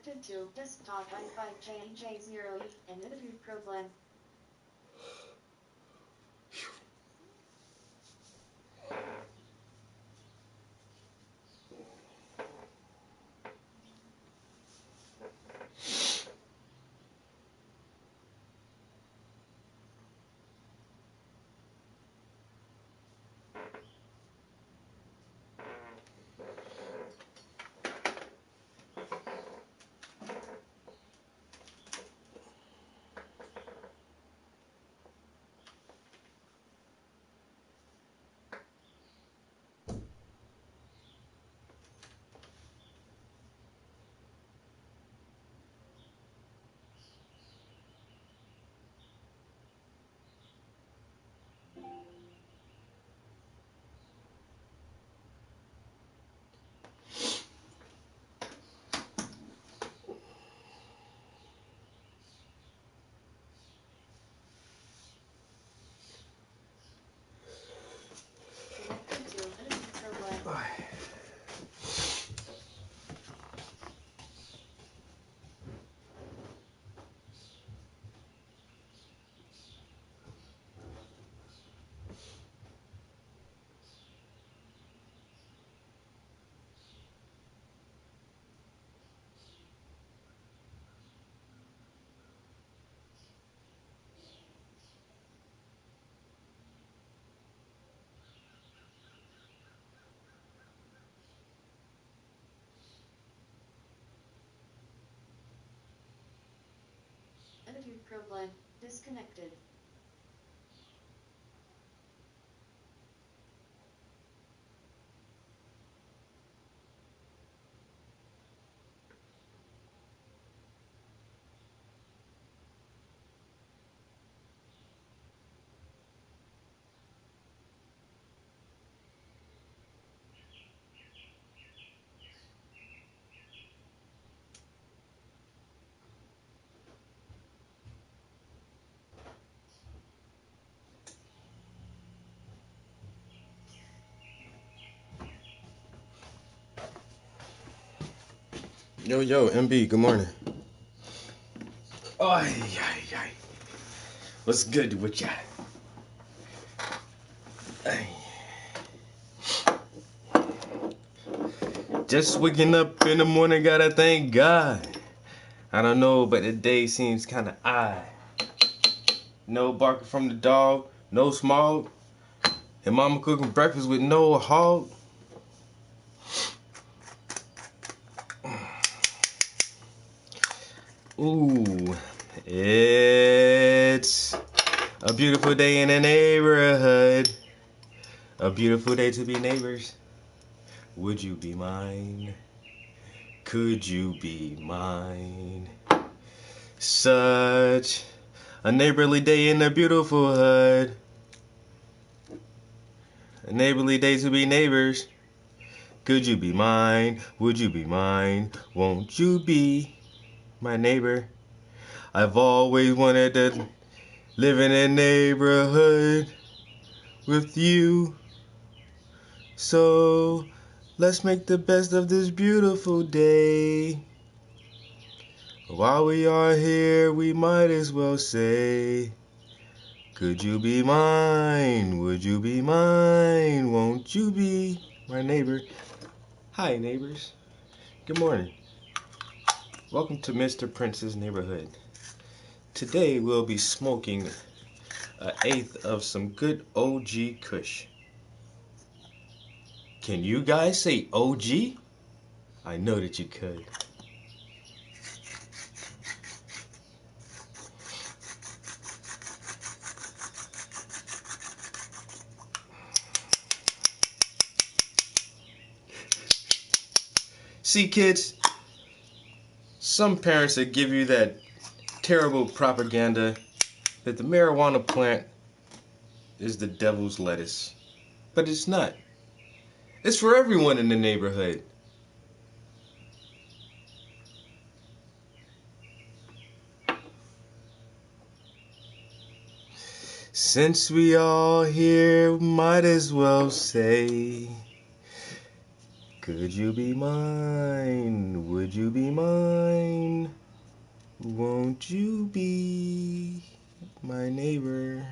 Connected to desktop Wi-Fi JJ0 and interview problem. Connected to interview problem. Interview problem disconnected. Yo, MB, good morning. Ay. What's good with ya? Ay. Just waking up in the morning, gotta thank God. I don't know, but the day seems kinda odd. No barking from the dog, no smog, and mama cooking breakfast with no hog. Ooh, it's a beautiful day in the neighborhood. A beautiful day to be neighbors. Would you be mine? Could you be mine? Such a neighborly day in the beautiful hood. A neighborly day to be neighbors. Could you be mine? Would you be mine? Won't you be my neighbor? I've always wanted to live in a neighborhood with you. So let's make the best of this beautiful day. While we are here, we might as well say, could you be mine? Would you be mine? Won't you be my neighbor? Hi, neighbors. Good morning. Welcome to Mr. Prince's neighborhood. Today we'll be smoking an eighth of some good OG Kush. Can you guys say OG? I know that you could. See, kids, some parents that give you that terrible propaganda that the marijuana plant is the devil's lettuce. But it's not. It's for everyone in the neighborhood. Since we all here, might as well say, Could you be mine? Would you be mine? Won't you be my neighbor?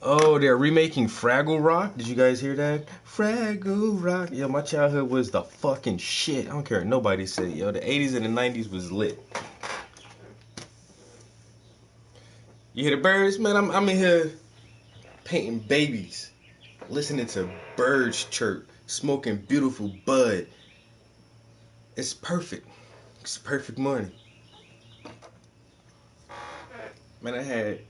Oh, they're remaking Fraggle Rock. Did you guys hear that? Fraggle Rock. Yo, my childhood was the fucking shit. I don't care what nobody say. Yo, the 80s and the 90s was lit. You hear the birds? Man, I'm in here painting babies, listening to birds chirp, smoking beautiful bud. It's perfect. It's a perfect morning. Man, I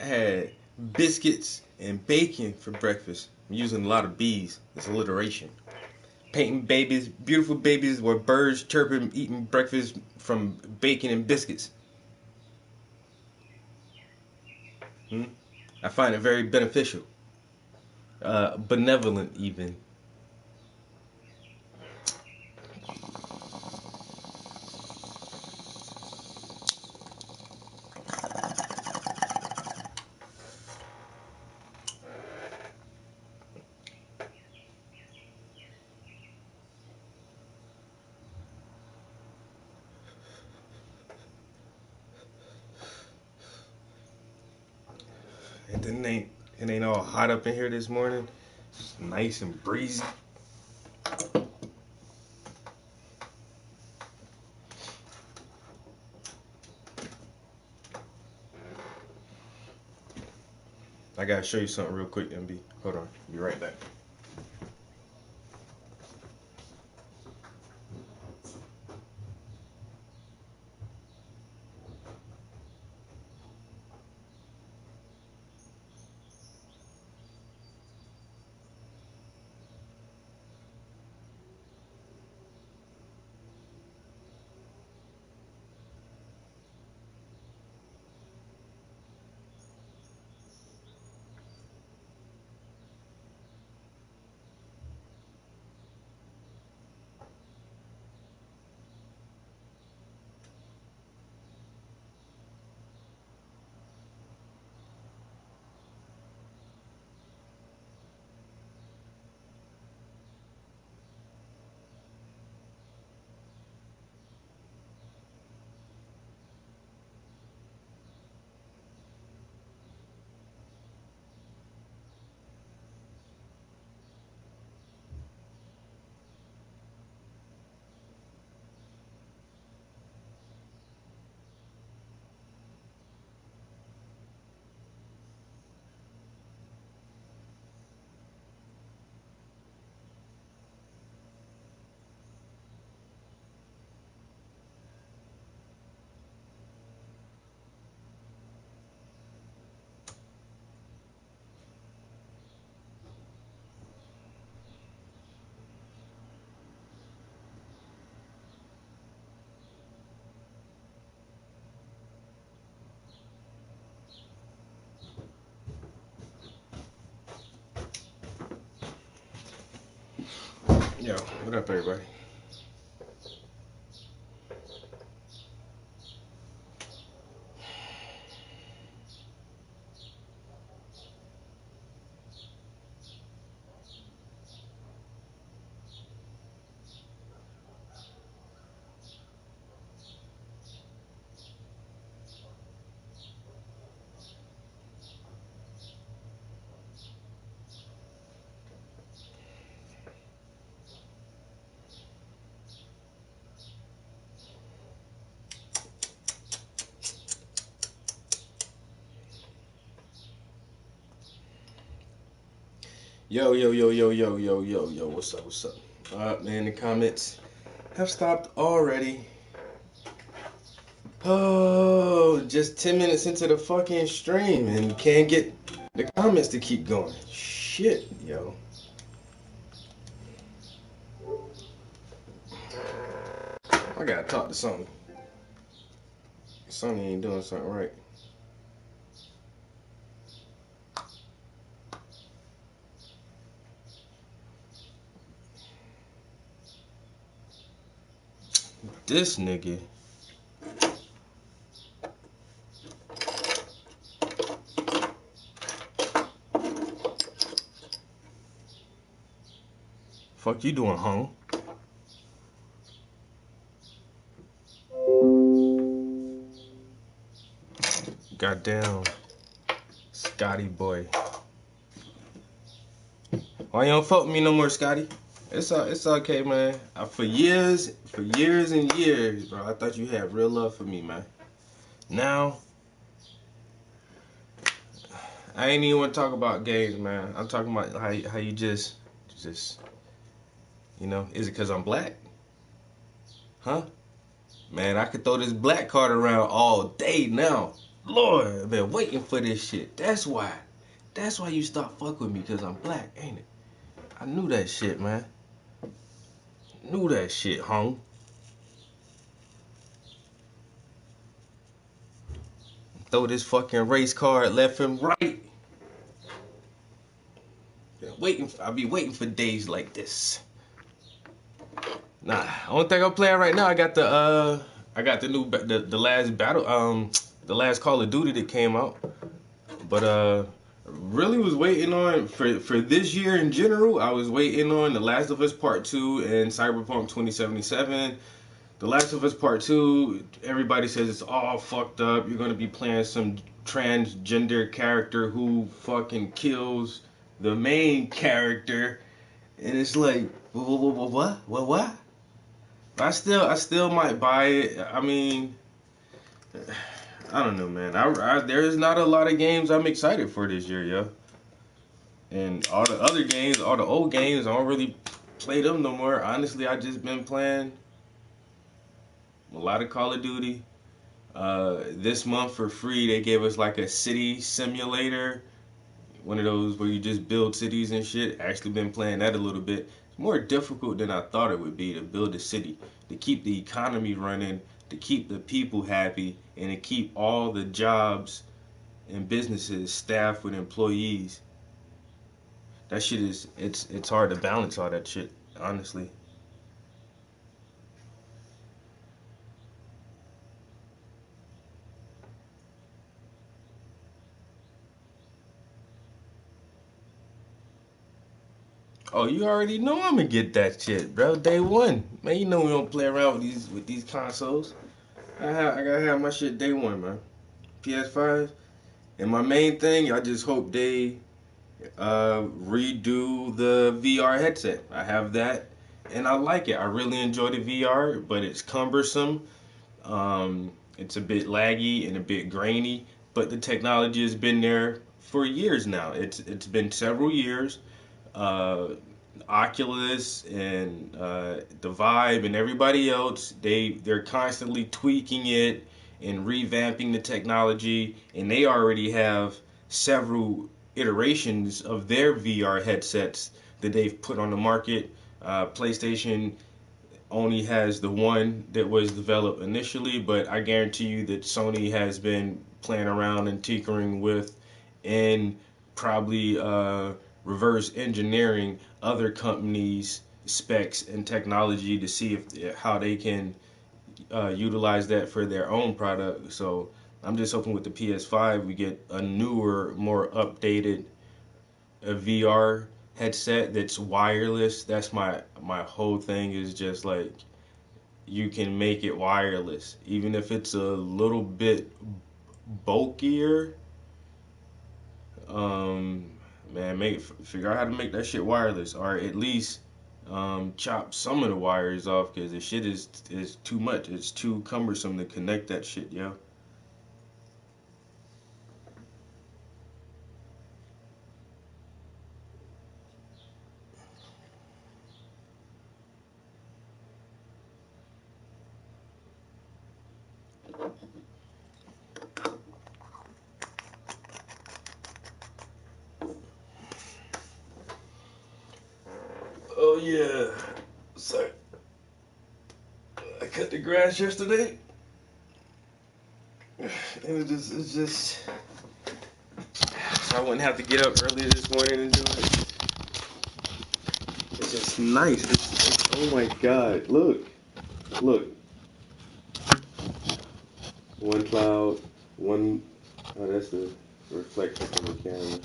had biscuits and bacon for breakfast. I'm using a lot of B's. It's alliteration. Painting babies, beautiful babies where birds chirping, eating breakfast from bacon and biscuits. I find it very beneficial. Benevolent even. It ain't all hot up in here this morning. It's nice and breezy. I gotta show you something real quick, MB. Hold on, be right back. Yo, what up, everybody? Yo, what's up? Man, the comments have stopped already. Oh, just 10 minutes into the fucking stream and can't get the comments to keep going. Shit, yo. I gotta talk to something. Sonny ain't doing something right. This nigga. Fuck you doing, hung? Goddamn, Scotty boy. Why you don't fuck with me no more, Scotty? It's okay, man. For years and years, bro, I thought you had real love for me, man. Now, I ain't even want to talk about games, man. I'm talking about how you just, you know, is it because I'm black? Huh? Man, I could throw this black card around all day now. Lord, I've been waiting for this shit. That's why you stopped fucking with me, because I'm black, ain't it? I knew that shit, man. Knew that shit, hung. Throw this fucking race card left and right. I'll be waiting for days like this. Nah, only thing I'm playing right now, I got the new the last battle the last Call of Duty that came out. But really was waiting on for this year in general. I was waiting on The Last of Us Part 2 and Cyberpunk 2077. The Last of Us Part 2, everybody says it's all fucked up. You're gonna be playing some transgender character who fucking kills the main character, and it's like, what? I still might buy it. I mean, I don't know, man. There's not a lot of games I'm excited for this year, yo. And all the other games, all the old games, I don't really play them no more. Honestly, I just been playing a lot of Call of Duty. This month for free, they gave us like a city simulator, one of those where you just build cities and shit. Actually been playing that a little bit. It's more difficult than I thought it would be to build a city, to keep the economy running, to keep the people happy, and to keep all the jobs and businesses staffed with employees. That shit it's hard to balance all that shit, honestly. Oh, you already know I'm gonna get that shit, bro. Day one, man. You know we don't play around with these consoles. I gotta have my shit day one, man. PS5, and my main thing, I just hope they redo the VR headset. I have that, and I like it. I really enjoy the VR, but it's cumbersome. It's a bit laggy and a bit grainy, but the technology has been there for years now. It's been several years. uh, Oculus and the Vibe and everybody else, they're constantly tweaking it and revamping the technology, and they already have several iterations of their VR headsets that they've put on the market. PlayStation only has the one that was developed initially, but I guarantee you that Sony has been playing around and tinkering with and probably reverse engineering other companies' specs and technology to see if how they can utilize that for their own product. So I'm just hoping with the PS5 we get a newer, more updated VR headset that's wireless. That's my whole thing, is just like you can make it wireless, even if it's a little bit bulkier. Um, Man, figure out how to make that shit wireless, or at least chop some of the wires off, because the shit is too much. It's too cumbersome to connect that shit, yo. Oh yeah, so I cut the grass yesterday. It's just so I wouldn't have to get up early this morning and do it. It's just nice. Oh my god, look. One cloud, one. Oh, that's the reflection from the camera.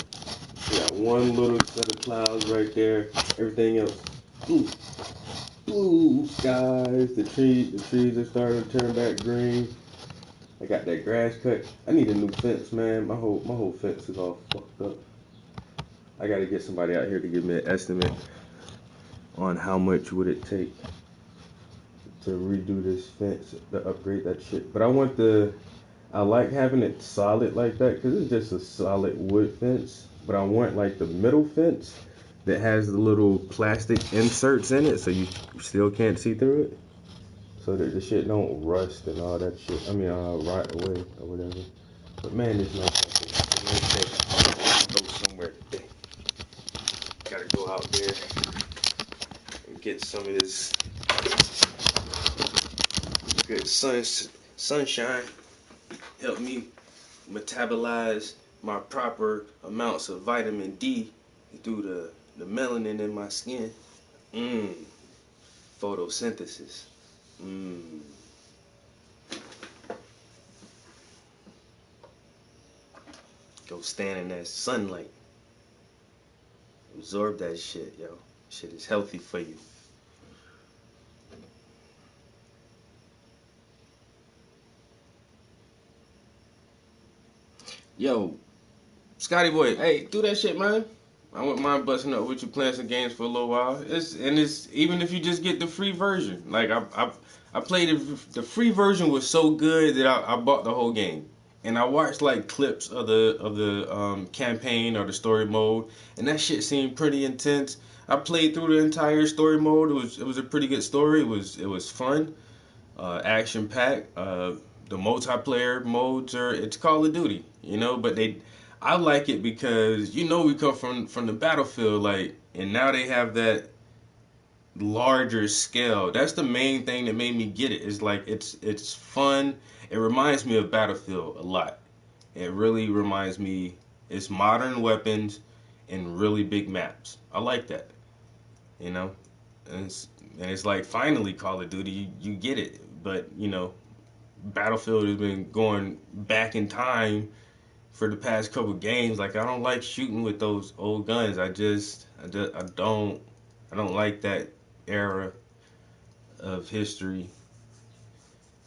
We got one little set of clouds right there. Everything else Blue skies. The trees are starting to turn back green. I got that grass cut. I need a new fence, man. My whole fence is all fucked up. I gotta get somebody out here to give me an estimate on how much would it take to redo this fence, to upgrade that shit. But I like having it solid like that because it's just a solid wood fence. But I want like the middle fence that has the little plastic inserts in it so you still can't see through it. So that the shit don't rust and all that shit. I mean, rot away or whatever. But man, there's no fucking go somewhere today. Gotta go out there and get some of this good sunshine. Help me metabolize my proper amounts of vitamin D through the melanin in my skin. Photosynthesis. Go stand in that sunlight. Absorb that shit, yo. Shit is healthy for you. Yo, Scotty boy, hey, do that shit, man. I wouldn't mind busting up with you, playing some games for a little while. It's even if you just get the free version. Like I played the free version was so good that I bought the whole game. And I watched like clips of the campaign or the story mode, and that shit seemed pretty intense. I played through the entire story mode. It was a pretty good story. It was fun, action packed. The multiplayer modes it's Call of Duty, but I like it because we come from the battlefield, like, and now they have that larger scale. That's the main thing that made me get it. It's like it's fun. It reminds me of Battlefield a lot. It really reminds me. It's modern weapons and really big maps. I like that. You know, and it's like finally Call of Duty. You get it, but Battlefield has been going back in time for the past couple games. Like I don't like shooting with those old guns. I don't like that era of history.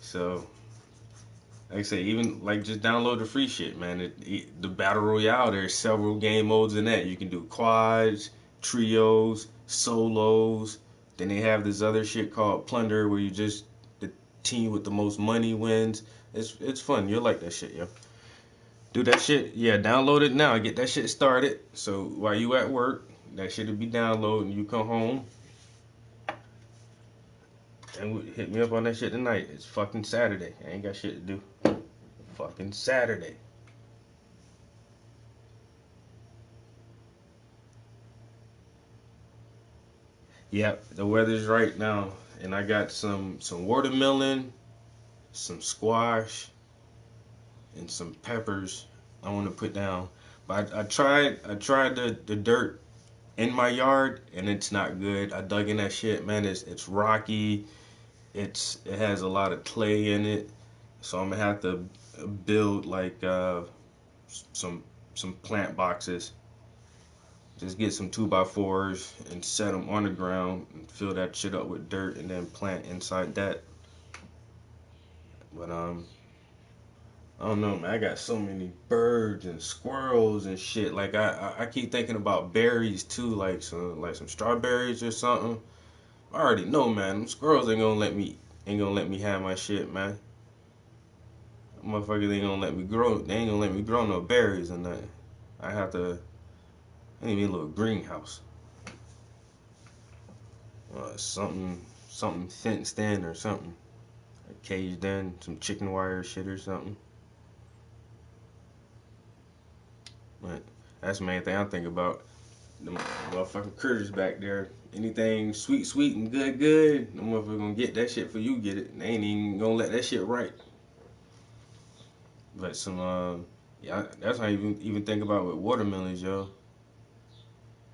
So like I say, even like just download the free shit, man. The battle royale, there's several game modes in that. You can do quads, trios, solos. Then they have this other shit called plunder, where you just the team with the most money wins. It's fun. You'll like that shit, yo. Do that shit. Yeah, download it now. Get that shit started. So while you at work, that shit'll be downloading. You come home and hit me up on that shit tonight. It's fucking Saturday. I ain't got shit to do. Fucking Saturday. Yep, the weather's right now, and I got some watermelon, some squash, and some peppers I want to put down. But I tried the dirt in my yard, and it's not good. I dug in that shit, man. It's rocky. It has a lot of clay in it, so I'm gonna have to build like some plant boxes. Just get some 2x4s and set them on the ground and fill that shit up with dirt and then plant inside that. But I don't know, man. I got so many birds and squirrels and shit. Like I keep thinking about berries too, like some strawberries or something. I already know, man. Them squirrels ain't gonna let me have my shit, man. Motherfuckers ain't gonna let me grow. They ain't gonna let me grow no berries and nothing. I need me a little greenhouse. Something fenced in or something. Caged in, some chicken wire shit or something. But that's the main thing I think about. The motherfucking critters back there. Anything sweet and good, the motherfucker gonna get that shit for you get it. They ain't even gonna let that shit right. But yeah, that's how I even think about with watermelons, yo.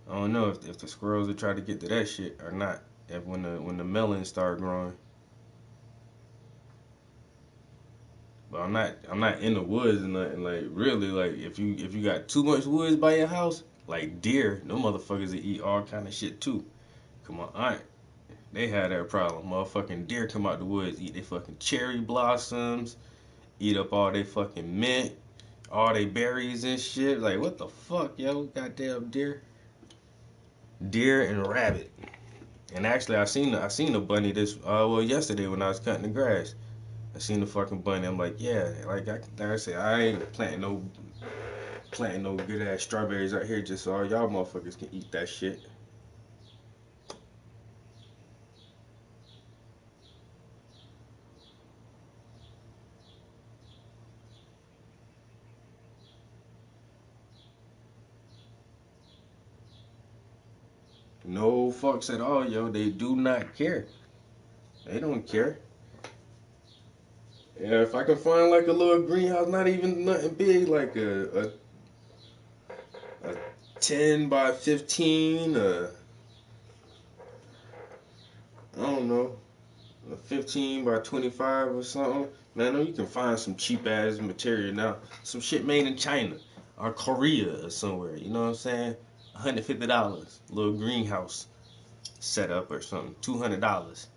I don't know if the squirrels will try to get to that shit or not. If when the melons start growing. But I'm not in the woods and nothing. Like really, like if you got too much woods by your house, like deer, no motherfuckers that eat all kind of shit too. Come on, aunt. They had that problem. Motherfucking deer come out the woods, eat they fucking cherry blossoms, eat up all they fucking mint, all they berries and shit. Like, what the fuck, yo? Goddamn deer. Deer and rabbit. And actually, I seen a bunny yesterday when I was cutting the grass. I seen the fucking bunny. I'm like, yeah, like I said, I ain't planting no good ass strawberries out here just so all y'all motherfuckers can eat that shit. No fucks at all, yo. They do not care. They don't care. Yeah, if I can find like a little greenhouse, not even nothing big, like a 10 by 15, I don't know, a 15 by 25 or something. Man, I know you can find some cheap ass material now. Some shit made in China or Korea or somewhere. You know what I'm saying? $150, little greenhouse setup or something. $200.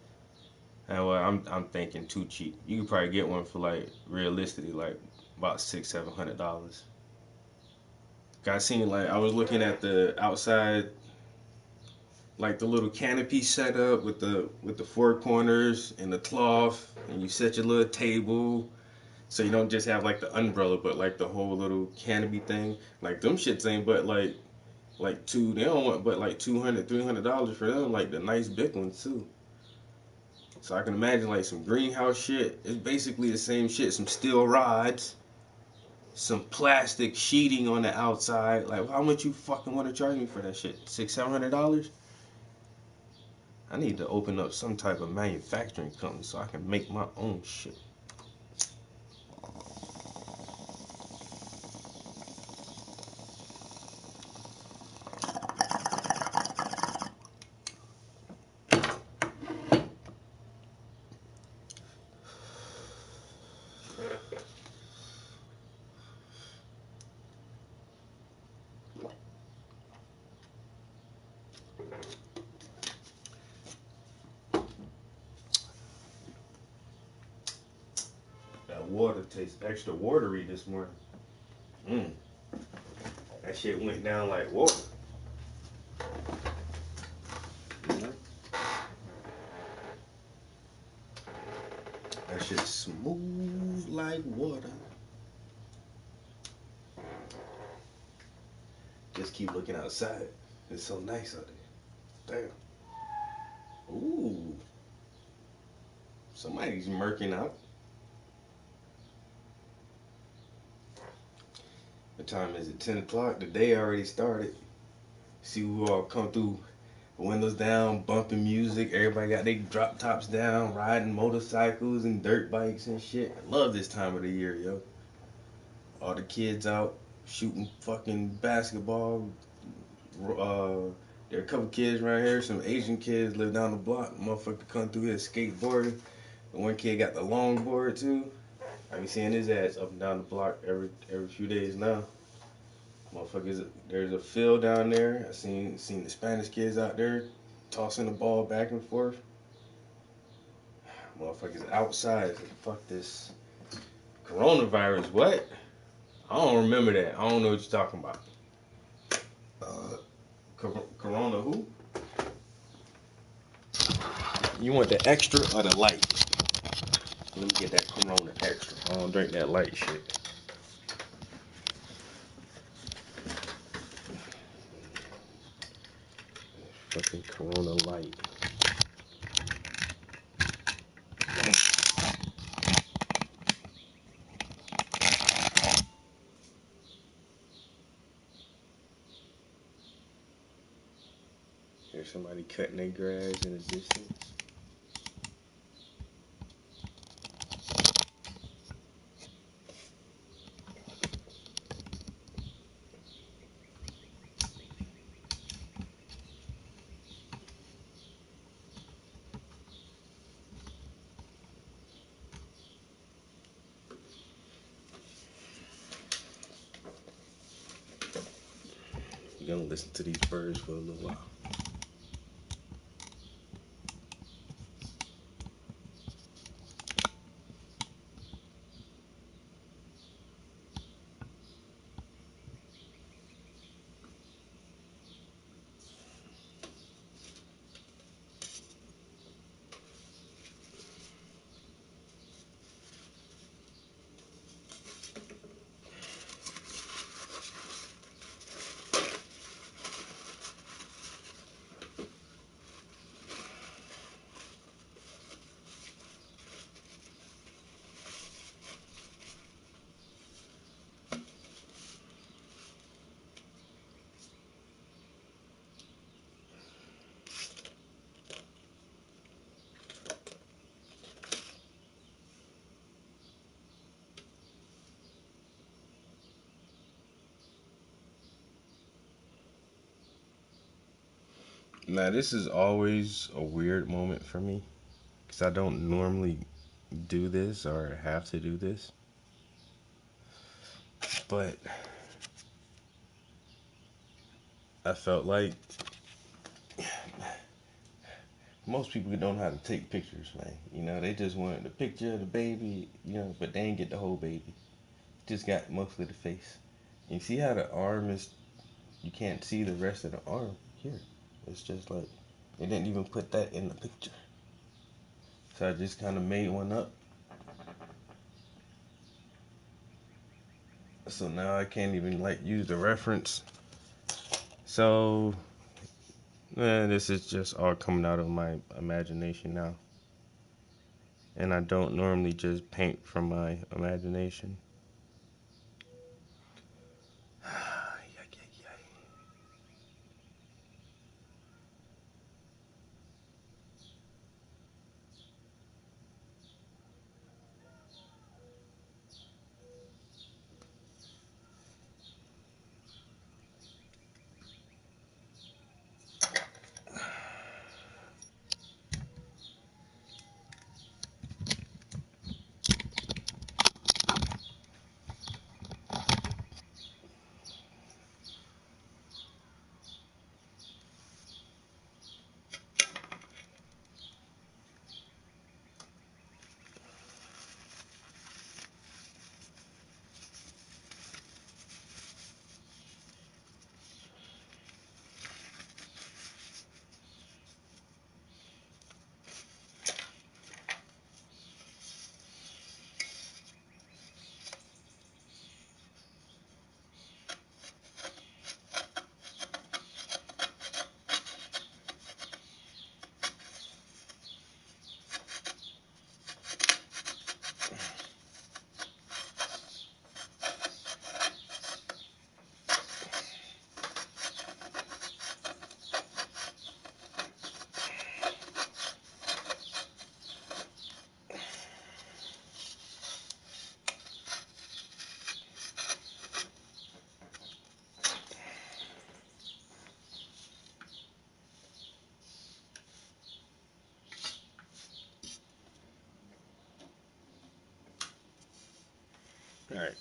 And well, I'm thinking too cheap. You could probably get one for like realistically like about $600-700. I seen like I was looking at the outside, like the little canopy setup with the four corners and the cloth, and you set your little table, so you don't just have like the umbrella, but like the whole little canopy thing. Like them shits ain't but like two. They don't want but like $200-300 for them. Like the nice big ones too. So I can imagine like some greenhouse shit. It's basically the same shit. Some steel rods, some plastic sheeting on the outside. Like how much you fucking want to charge me for that shit? $600-700? I need to open up some type of manufacturing company so I can make my own shit. That water tastes extra watery this morning. Mmm. That shit went down like water. Mm-hmm. That shit smooth like water. Just keep looking outside. It's so nice out there. Damn. Ooh. Somebody's murking out. What time is it? 10 o'clock. The day already started. See who all come through. Windows down, bumping music. Everybody got their drop tops down, riding motorcycles and dirt bikes and shit. I love this time of the year, yo. All the kids out shooting fucking basketball. There are a couple kids right here. Some Asian kids live down the block. Motherfucker come through here skateboarding. The one kid got the longboard too. I be seeing his ass up and down the block every few days now. Motherfuckers, there's a field down there. I seen the Spanish kids out there tossing the ball back and forth. Motherfuckers outside. Fuck this coronavirus. What? I don't remember that. I don't know what you're talking about. Corona who? You want the extra or the light? Let me get that Corona extra. I don't drink that light shit. Fucking Corona light. There's somebody cutting their grass in the distance. We're gonna listen to these birds for a little while. Now, this is always a weird moment for me because I don't normally do this or have to do this. But I felt like most people don't know how to take pictures, man. You know, they just want the picture of the baby, you know, but they ain't get the whole baby. Just got mostly the face. And you see how the arm is, you can't see the rest of the arm here. It's just like, they didn't even put that in the picture. So I just kind of made one up. So now I can't even like use the reference. So, this is just all coming out of my imagination now. And I don't normally just paint from my imagination. All right.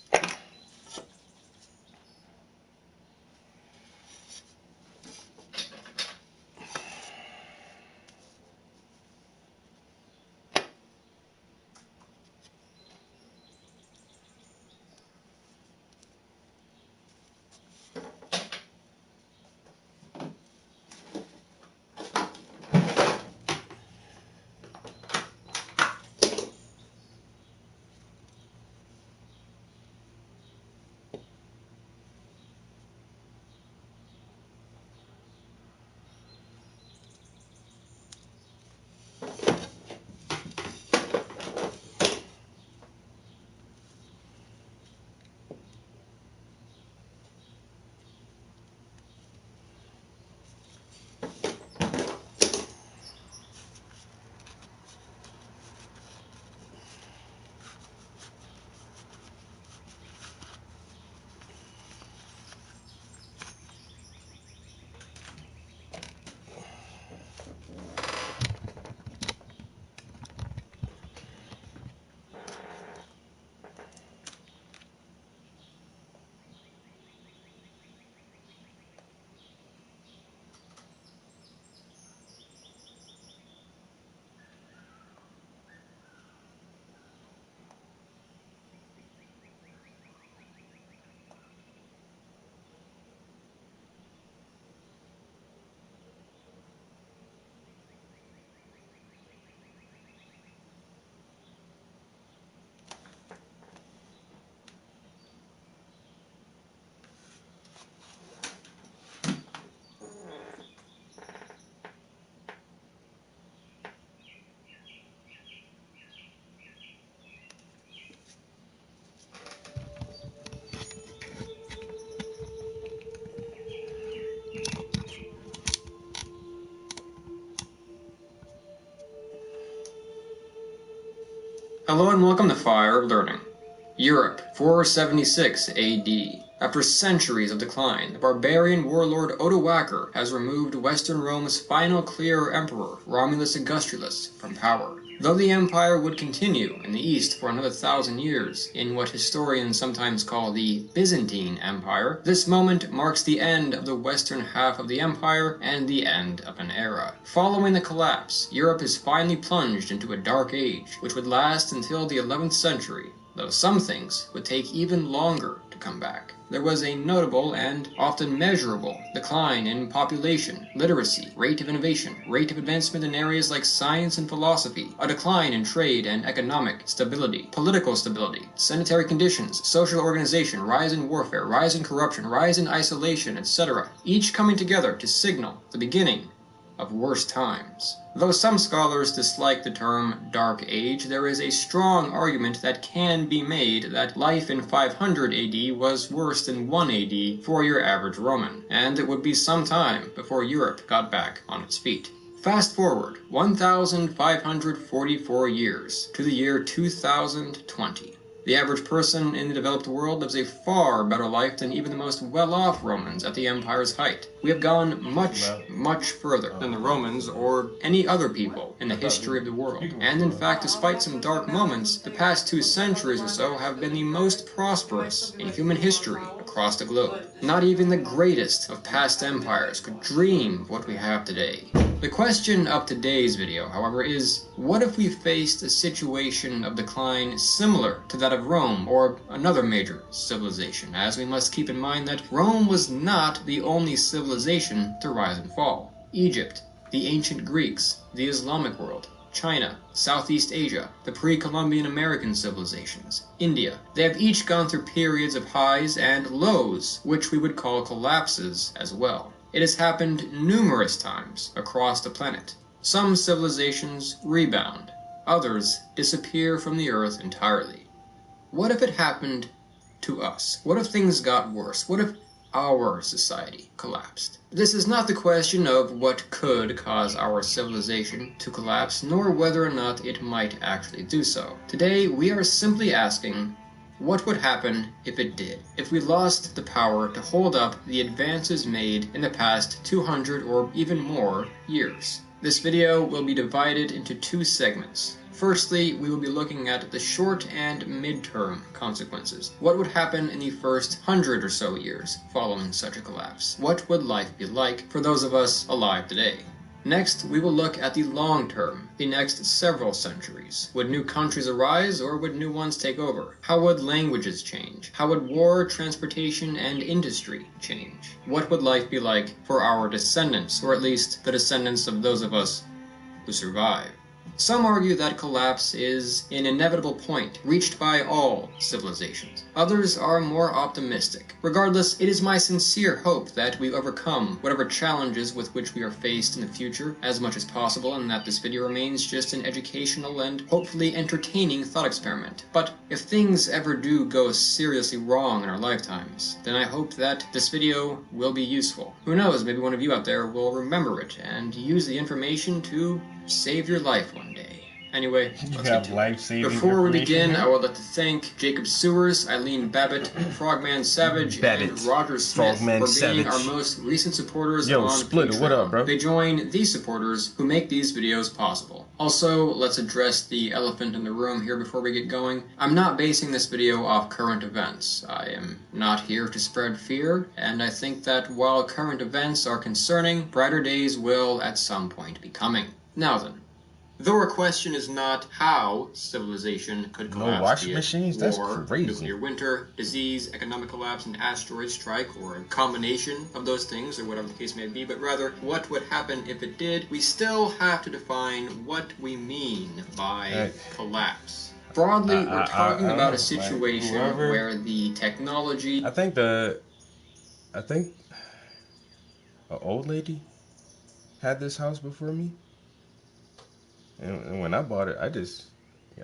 Hello and welcome to Fire Learning. Europe, 476 AD. After centuries of decline, the barbarian warlord Odoacer has removed Western Rome's final clear emperor, Romulus Augustulus, from power. Though the empire would continue in the east for another 1,000 years, in what historians sometimes call the Byzantine Empire, this moment marks the end of the western half of the empire and the end of an era. Following the collapse, Europe is finally plunged into a dark age, which would last until the 11th century, though some things would take even longer to come back. There was a notable and often measurable decline in population, literacy, rate of innovation, rate of advancement in areas like science and philosophy, a decline in trade and economic stability, political stability, sanitary conditions, social organization, rise in warfare, rise in corruption, rise in isolation, etc., each coming together to signal the beginning of worse times. Though some scholars dislike the term Dark Age, there is a strong argument that can be made that life in 500 AD was worse than 1 AD for your average Roman, and it would be some time before Europe got back on its feet. Fast forward 1,544 years to the year 2020. The average person in the developed world lives a far better life than even the most well-off Romans at the empire's height. We have gone much, much further than the Romans or any other people in the history of the world. And in fact, despite some dark moments, the past 2 centuries or so have been the most prosperous in human history across the globe. Not even the greatest of past empires could dream of what we have today. The question of today's video, however, is what if we faced a situation of decline similar to that of Rome or another major civilization, as we must keep in mind that Rome was not the only civilization to rise and fall. Egypt, the ancient Greeks, the Islamic world, China, Southeast Asia, the pre-Columbian American civilizations, India, they have each gone through periods of highs and lows, which we would call collapses as well. It has happened numerous times across the planet. Some civilizations rebound, others disappear from the earth entirely. What if it happened to us? What if things got worse? What if our society collapsed? This is not the question of what could cause our civilization to collapse, nor whether or not it might actually do so. Today, we are simply asking, what would happen if it did? If we lost the power to hold up the advances made in the past 200 or even more years? This video will be divided into 2 segments. Firstly, we will be looking at the short and mid-term consequences. What would happen in the first 100 or so years following such a collapse? What would life be like for those of us alive today? Next, we will look at the long term, the next several centuries. Would new countries arise or would new ones take over? How would languages change? How would war, transportation, and industry change? What would life be like for our descendants, or at least the descendants of those of us who survive? Some argue that collapse is an inevitable point reached by all civilizations. Others are more optimistic. Regardless, it is my sincere hope that we overcome whatever challenges with which we are faced in the future as much as possible, and that this video remains just an educational and hopefully entertaining thought experiment. But if things ever do go seriously wrong in our lifetimes, then I hope that this video will be useful. Who knows, maybe one of you out there will remember it and use the information to save your life one day. Anyway, let's get to it. Before we begin, I would like to thank Jacob Sewers, Eileen Babbitt, Frogman Savage, and Roger Smith for being our most recent supporters on Patreon. What up, bro? They join these supporters who make these videos possible. Also, let's address the elephant in the room here before we get going. I'm not basing this video off current events. I am not here to spread fear, and I think that while current events are concerning, brighter days will at some point be coming. Now then, though our question is not how civilization could collapse, no washing machines? That's crazy. Nuclear winter, disease, economic collapse, an asteroid strike, or a combination of those things, or whatever the case may be, but rather what would happen if it did, we still have to define what we mean by collapse. Broadly, we're talking about a situation where the technology... I think an old lady had this house before me. And when I bought it, I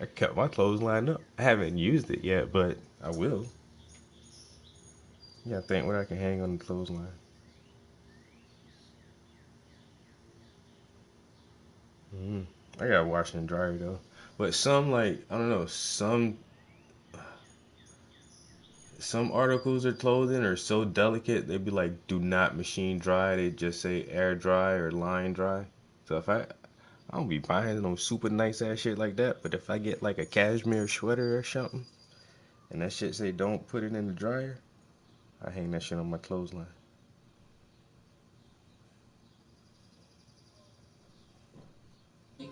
kept my clothes lined up. I haven't used it yet, but I will. Yeah, I think what I can hang on the clothesline. I got washer and dryer though. But some, like, I don't know, some some articles of clothing are so delicate, they'd be like, do not machine dry. They just say air dry or line dry. So if I don't be buying no super nice ass shit like that, but if I get like a cashmere sweater or something, and that shit say don't put it in the dryer, I hang that shit on my clothesline.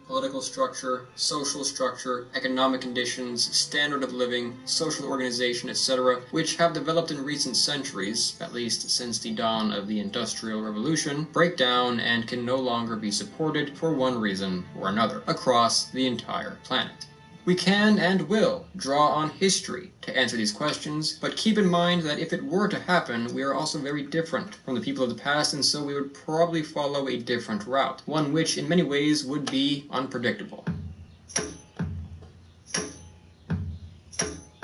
Political structure, social structure, economic conditions, standard of living, social organization, etc., which have developed in recent centuries, at least since the dawn of the Industrial Revolution, break down and can no longer be supported for one reason or another across the entire planet. We can and will draw on history to answer these questions, but keep in mind that if it were to happen, we are also very different from the people of the past, and so we would probably follow a different route, one which in many ways would be unpredictable.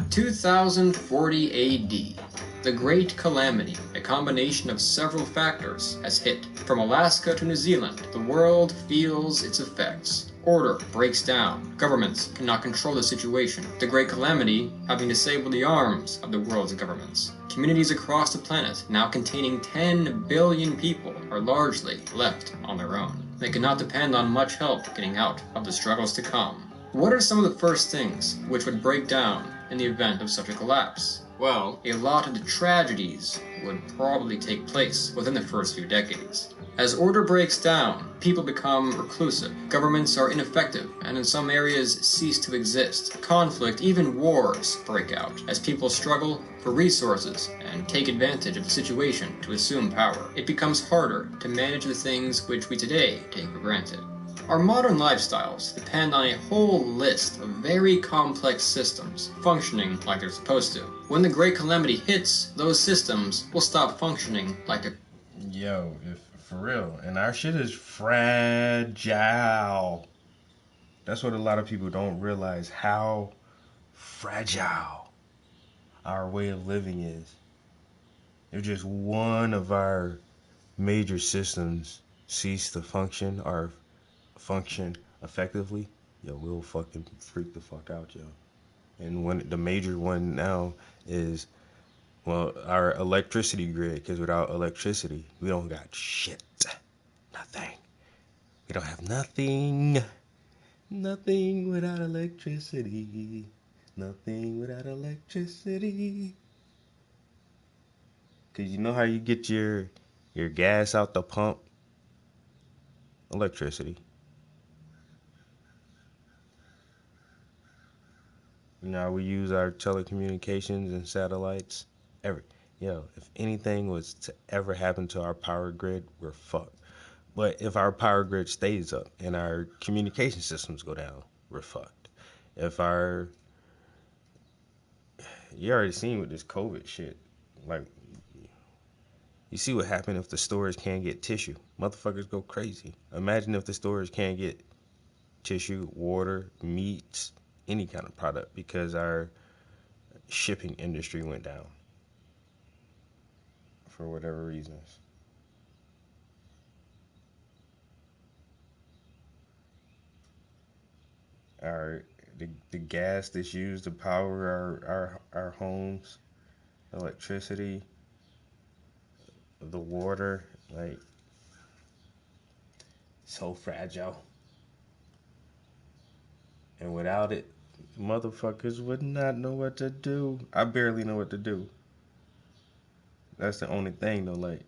2040 AD. The Great Calamity, a combination of several factors, has hit. From Alaska to New Zealand, the world feels its effects. Order breaks down. Governments cannot control the situation. The Great Calamity having disabled the arms of the world's governments. Communities across the planet, now containing 10 billion people, are largely left on their own. They cannot depend on much help getting out of the struggles to come. What are some of the first things which would break down in the event of such a collapse? Well, a lot of the tragedies would probably take place within the first few decades. As order breaks down, people become reclusive, governments are ineffective, and in some areas cease to exist. Conflict, even wars, break out as people struggle for resources and take advantage of the situation to assume power. It becomes harder to manage the things which we today take for granted. Our modern lifestyles depend on a whole list of very complex systems functioning like they're supposed to. When the Great Calamity hits, those systems will stop functioning like they're... Yo, if for real, and our shit is fragile. That's what a lot of people don't realize, how fragile our way of living is. If just one of our major systems cease to function or function effectively, yo, we'll fucking freak the fuck out, yo. And when the major one now is, well, our electricity grid, because without electricity, we don't got shit. Nothing. We don't have nothing. Nothing without electricity. Nothing without electricity. Cause you know how you get your gas out the pump? Electricity. You know how we use our telecommunications and satellites? Yo, if anything was to ever happen to our power grid, we're fucked. But if our power grid stays up and our communication systems go down, we're fucked. If our... You already seen with this COVID shit. Like, you see what happened if the stores can't get tissue. Motherfuckers go crazy. Imagine if the stores can't get tissue, water, meats, any kind of product because our shipping industry went down for whatever reasons. Our the gas that's used to power our homes, electricity, the water, like, so fragile. And without it, motherfuckers would not know what to do. I barely know what to do. That's the only thing though, like,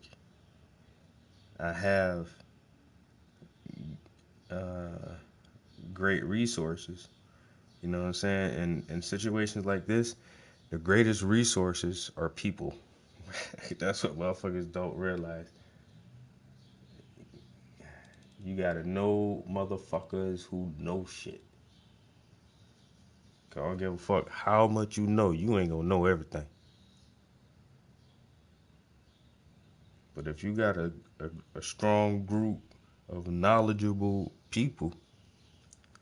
I have uh, great resources. You know what I'm saying? And in situations like this, the greatest resources are people. That's what motherfuckers don't realize. You gotta know motherfuckers who know shit. I don't give a fuck how much you know. You ain't gonna know everything. But if you got a strong group of knowledgeable people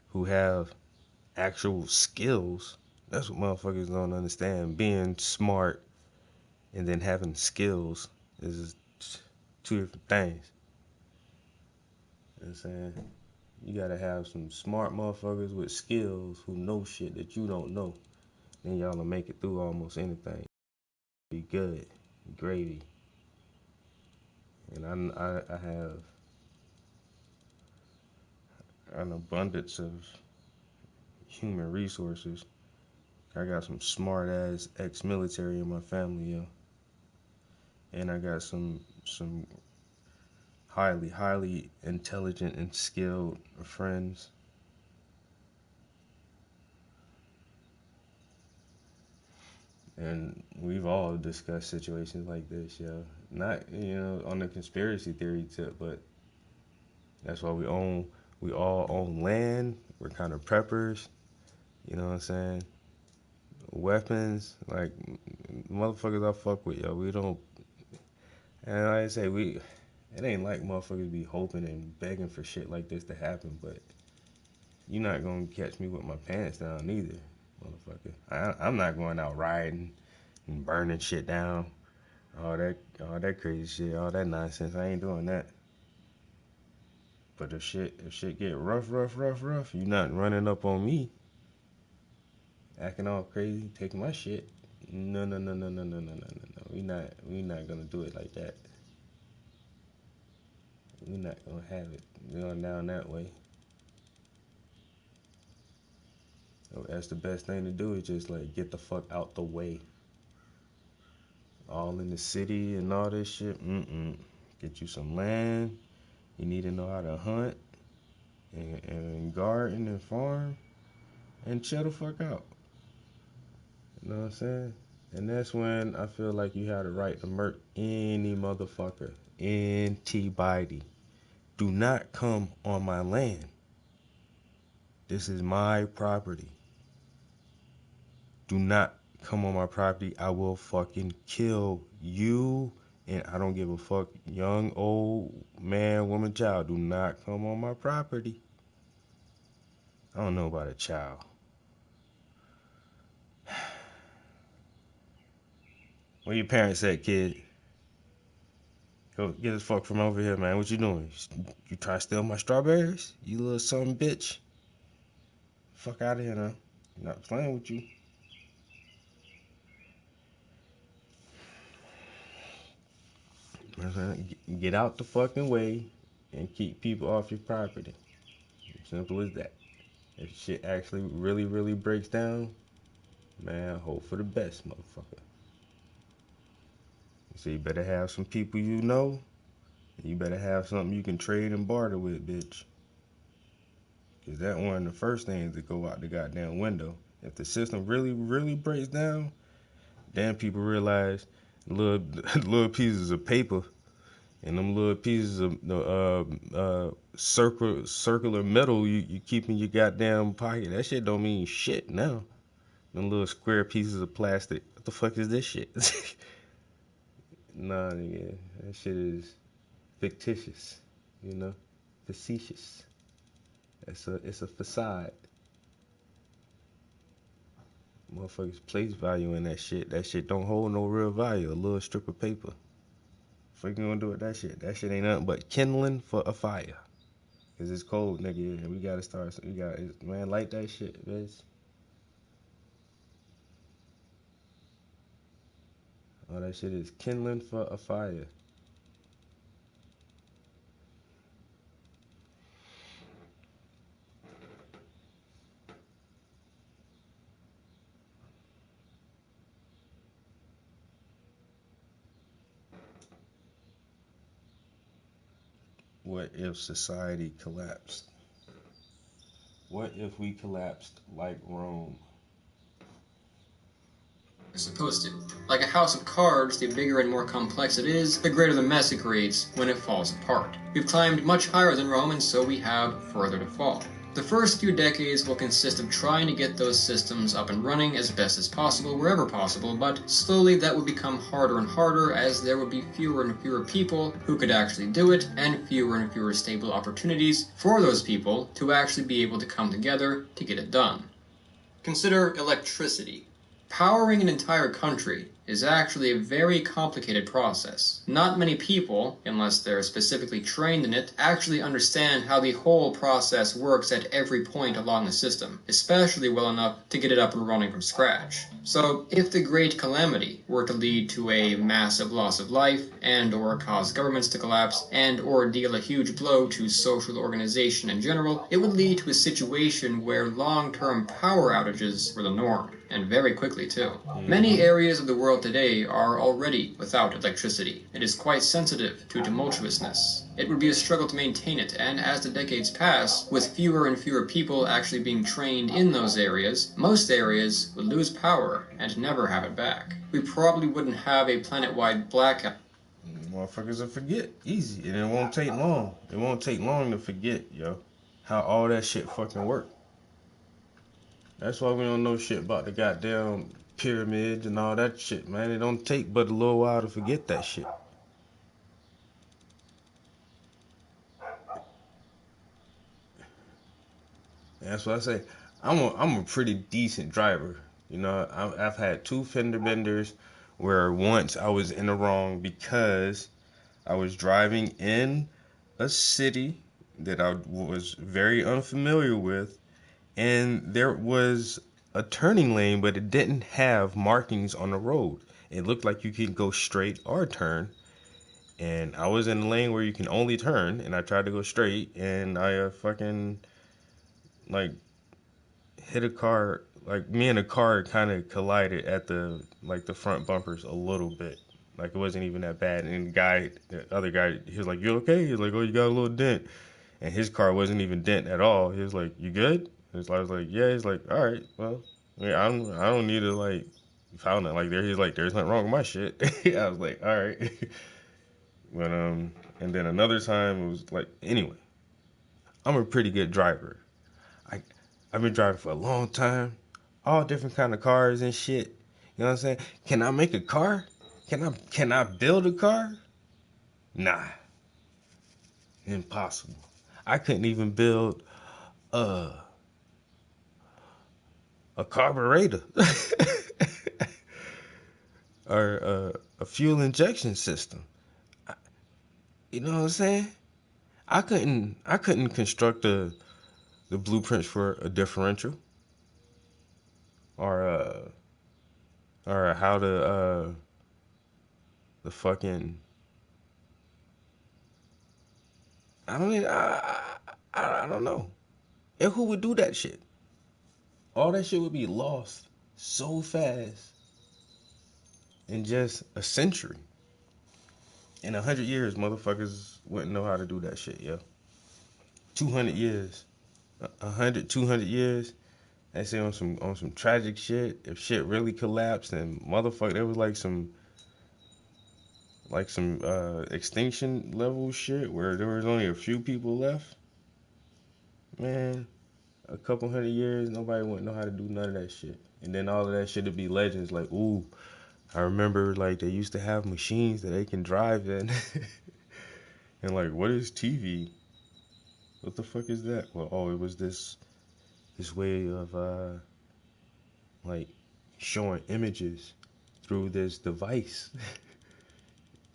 who have actual skills, that's what motherfuckers don't understand. Being smart and then having skills is two different things. You know what I'm saying? You gotta have some smart motherfuckers with skills who know shit that you don't know. Then y'all will make it through almost anything. be good, gravy. And I have an abundance of human resources. I got some smart ass ex-military in my family, yo. And I got some highly intelligent and skilled friends. And we've all discussed situations like this, yo. Not, on the conspiracy theory tip, but that's why we all own land. We're kind of preppers, you know what I'm saying? Weapons, like, motherfuckers I fuck with, yo. We don't, and like I say, it ain't like motherfuckers be hoping and begging for shit like this to happen, but you're not gonna catch me with my pants down either, motherfucker. I'm not going out riding and burning shit down, all that crazy shit, all that nonsense. I ain't doing that. But if shit get rough, you not running up on me, acting all crazy, taking my shit. No. We not gonna do it like that. We not gonna have it going down that way. So that's the best thing to do, is just like get the fuck out the way. All in the city and all this shit. Get you some land. You need to know how to hunt and garden and farm and chill the fuck out. You know what I'm saying? And that's when I feel like you have the right to murk any motherfucker. Anybody. Do not come on my land. This is my property. Do not come on my property. I will fucking kill you. And I don't give a fuck, young, old, man, woman, child. Do not come on my property. I don't know about a child. Where your parents at, kid? Go get this fuck from over here, man. What you doing? You try to steal my strawberries? You little son of a bitch. Fuck out of here now. I'm not playing with you. Get out the fucking way and keep people off your property. Simple as that. If shit actually really breaks down, man, hope for the best, motherfucker. So you better have some people you know. You better have something you can trade and barter with, bitch. Because that one of the first things that go out the goddamn window. If the system really breaks down, then people realize little pieces of paper and them little pieces of circular metal you keep in your goddamn pocket. That shit don't mean shit now. Them little square pieces of plastic. What the fuck is this shit? Nah, nigga. That shit is fictitious. Facetious. It's a facade. Motherfuckers place value in that shit. That shit don't hold no real value. A little strip of paper. What you gonna do with that shit? That shit ain't nothing but kindling for a fire. Cause it's cold, nigga, and we gotta start. Man, light that shit, bitch. All that shit is kindling for a fire. What if society collapsed? What if we collapsed like Rome? It's supposed to. Like a house of cards, the bigger and more complex it is, the greater the mess it creates when it falls apart. We've climbed much higher than Rome, and so we have further to fall. The first few decades will consist of trying to get those systems up and running as best as possible, wherever possible, but slowly that would become harder and harder as there would be fewer and fewer people who could actually do it, and fewer stable opportunities for those people to actually be able to come together to get it done. Consider electricity. Powering an entire country is actually a very complicated process. Not many people, unless they're specifically trained in it, actually understand how the whole process works at every point along the system, especially well enough to get it up and running from scratch. So, if the Great Calamity were to lead to a massive loss of life, and or cause governments to collapse, and or deal a huge blow to social organization in general, it would lead to a situation where long-term power outages were the norm, and very quickly too. Many areas of the world today are already without electricity. It is quite sensitive to tumultuousness. It would be a struggle to maintain it, and as the decades pass, with fewer and fewer people actually being trained in those areas, most areas would lose power and never have it back. We probably wouldn't have a planet-wide blackout. Motherfuckers will forget easy, and it won't take long. It won't take long to forget, yo, how all that shit fucking work. That's why we don't know shit about the goddamn pyramids and all that shit, man. It don't take but a little while to forget that shit. And that's what I say. I'm a pretty decent driver. You know, I've had 2 fender benders where once I was in the wrong because I was driving in a city that I was very unfamiliar with, and there was a turning lane, but it didn't have markings on the road. It looked like you could go straight or turn, and I was in a lane where you can only turn, and I tried to go straight, and I fucking like hit a car. Like me and a car kind of collided at the front bumpers a little bit. Like it wasn't even that bad. And the other guy, he was like, "You okay?" He was like, "Oh, you got a little dent." And his car wasn't even dent at all. He was like, "You good?" I was like, "Yeah." He's like, "All right, well, I don't need to like found it like there." He's like, "There's nothing wrong with my shit." I was like, "All right." But and then another time it was like, anyway, I'm a pretty good driver. I I've been driving for a long time, all different kind of cars and shit. You know what I'm saying? Can I make a car? Can I build a car? Nah, impossible. I couldn't even build a carburetor or a fuel injection system. You know what I'm saying? I couldn't construct the blueprints for a differential or how to the fucking I don't even, I don't know. And who would do that shit? All that shit would be lost so fast in just a century. In 100 years, motherfuckers wouldn't know how to do that shit, yo. 200 years, 200 years. They say on some tragic shit. If shit really collapsed and motherfucker, there was some extinction level shit where there was only a few people left. Man, a couple 100 years, nobody wouldn't know how to do none of that shit. And then all of that shit would be legends. Like, ooh, I remember like they used to have machines that they can drive in. And like, what is TV? What the fuck is that? Well, oh, it was this way of like showing images through this device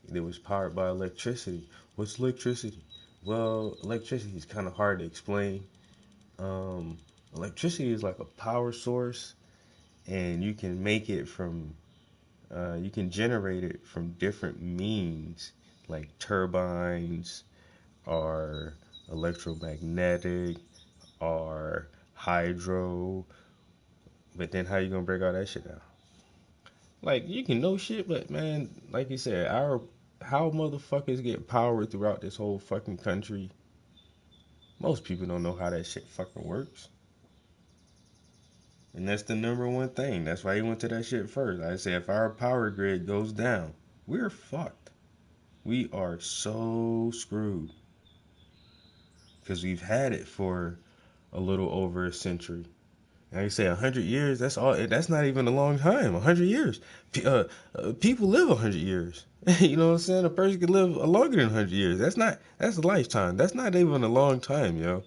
that was powered by electricity. What's electricity? Well, electricity is kind of hard to explain. Um, Electricity is like a power source, and you can make it from you can generate it from different means, like turbines or electromagnetic or hydro. But then how you gonna break all that shit down? Like you can know shit, but man, like you said, how motherfuckers get power throughout this whole fucking country. Most people don't know how that shit fucking works. And that's the number one thing. That's why he went to that shit first. I say if our power grid goes down, we're fucked. We are so screwed. Because we've had it for a little over a century. Like I say, 100 years. That's all. That's not even a long time. 100 years. People live 100 years. You know what I'm saying? A person can live longer than 100 years. That's a lifetime. That's not even a long time, yo.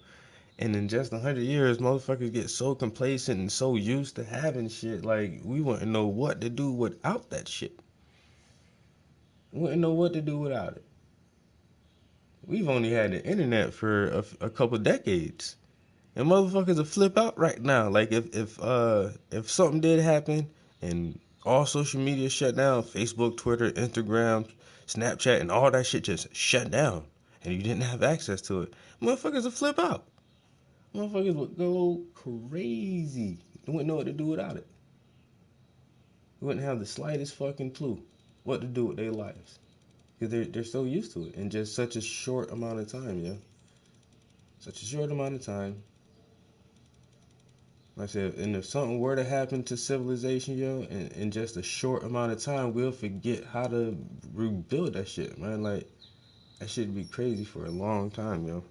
And in just 100 years, motherfuckers get so complacent and so used to having shit, like, we wouldn't know what to do without that shit. We wouldn't know what to do without it. We've only had the internet for a couple decades. And motherfuckers will flip out right now. Like, if something did happen and all social media shut down, Facebook, Twitter, Instagram, Snapchat, and all that shit just shut down, and you didn't have access to it, motherfuckers will flip out. Motherfuckers would go crazy. They wouldn't know what to do without it. They wouldn't have the slightest fucking clue what to do with their lives. Because they're so used to it in just such a short amount of time, yeah? Such a short amount of time. Like I said, and if something were to happen to civilization, yo, in just a short amount of time, we'll forget how to rebuild that shit, man. Like, that shit would be crazy for a long time, yo.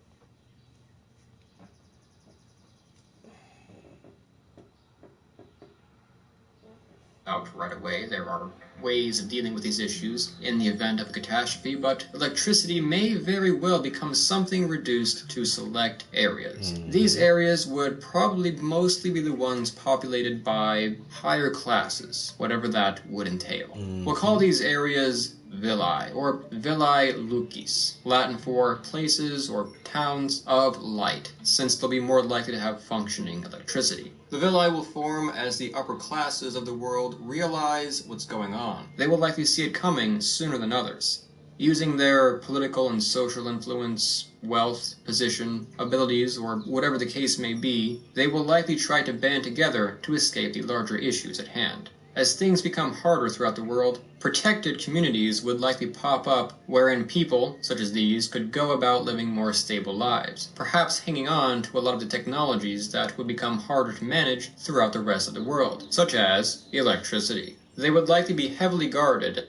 Out right away. There are ways of dealing with these issues in the event of a catastrophe, but electricity may very well become something reduced to select areas. These areas would probably mostly be the ones populated by higher classes, whatever that would entail. We'll call these areas villae, or villae lucis, Latin for places or towns of light, since they'll be more likely to have functioning electricity. The villae will form as the upper classes of the world realize what's going on. They will likely see it coming sooner than others. Using their political and social influence, wealth, position, abilities, or whatever the case may be, they will likely try to band together to escape the larger issues at hand. As things become harder throughout the world, protected communities would likely pop up wherein people, such as these, could go about living more stable lives, perhaps hanging on to a lot of the technologies that would become harder to manage throughout the rest of the world, such as electricity. They would likely be heavily guarded.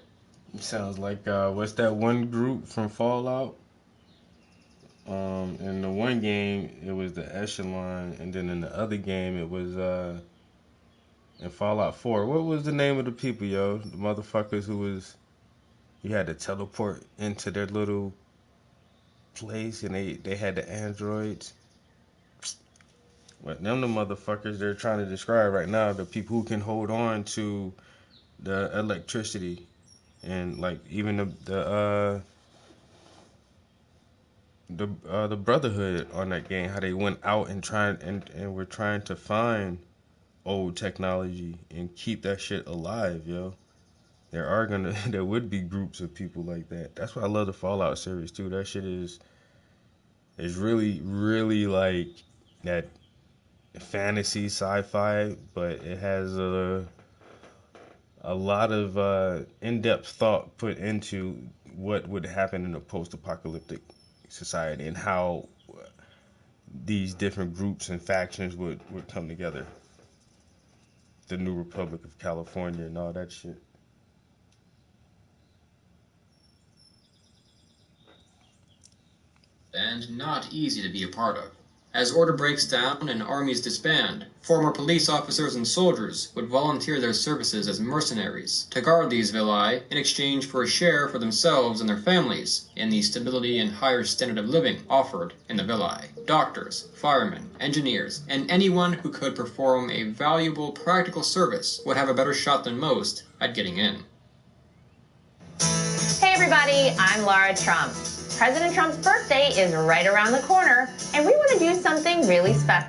It sounds like, what's that one group from Fallout? In the one game, it was the Echelon, and then in the other game, it was, in Fallout 4. What was the name of the people, yo? The motherfuckers who was, you had to teleport into their little place, and they had the androids. But them the motherfuckers they're trying to describe right now, the people who can hold on to the electricity, and like even the Brotherhood on that game, how they went out and were trying to find old technology and keep that shit alive, yo. There would be groups of people like that. That's why I love the Fallout series too. That shit is really, really like that fantasy sci-fi, but it has a lot of in-depth thought put into what would happen in a post-apocalyptic society and how these different groups and factions would come together. The New Republic of California and all that shit. And not easy to be a part of. As order breaks down and armies disband, former police officers and soldiers would volunteer their services as mercenaries to guard these villae in exchange for a share for themselves and their families in the stability and higher standard of living offered in the villae. Doctors, firemen, engineers, and anyone who could perform a valuable practical service would have a better shot than most at getting in. Hey everybody, I'm Laura Trump. President Trump's birthday is right around the corner, and we want to do something really special.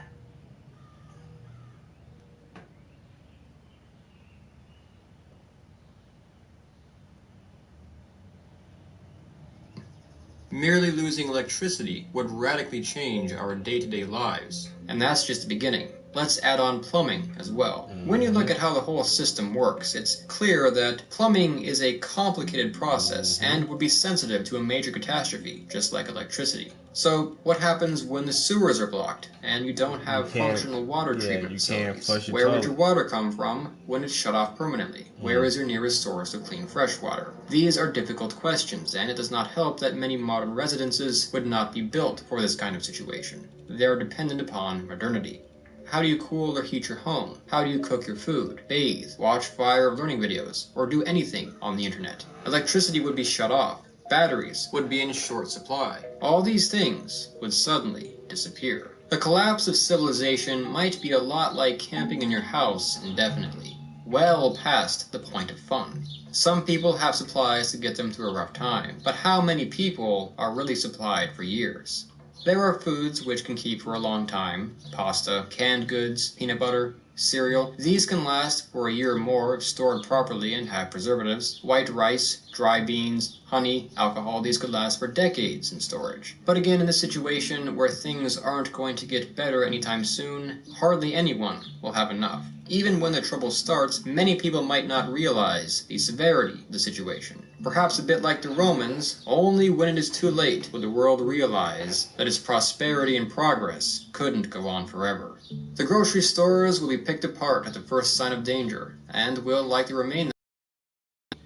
Merely losing electricity would radically change our day-to-day lives, and that's just the beginning. Let's add on plumbing as well. When you look at how the whole system works, it's clear that plumbing is a complicated process and would be sensitive to a major catastrophe, just like electricity. So, what happens when the sewers are blocked and you don't have functional water treatment facilities? Where would your water come from when it's shut off permanently? Where is your nearest source of clean fresh water? These are difficult questions, and it does not help that many modern residences would not be built for this kind of situation. They are dependent upon modernity. How do you cool or heat your home? How do you cook your food, bathe, watch fire learning videos, or do anything on the internet? Electricity would be shut off. Batteries would be in short supply. All these things would suddenly disappear. The collapse of civilization might be a lot like camping in your house indefinitely, well past the point of fun. Some people have supplies to get them through a rough time, but how many people are really supplied for years? There are foods which can keep for a long time: pasta, canned goods, peanut butter, cereal. These can last for a year or more if stored properly and have preservatives. White rice, dry beans, honey, alcohol, these could last for decades in storage. But again, in this situation where things aren't going to get better anytime soon, hardly anyone will have enough. Even when the trouble starts, many people might not realize the severity of the situation. Perhaps a bit like the Romans, only when it is too late will the world realize that its prosperity and progress couldn't go on forever. The grocery stores will be picked apart at the first sign of danger, and will likely remain.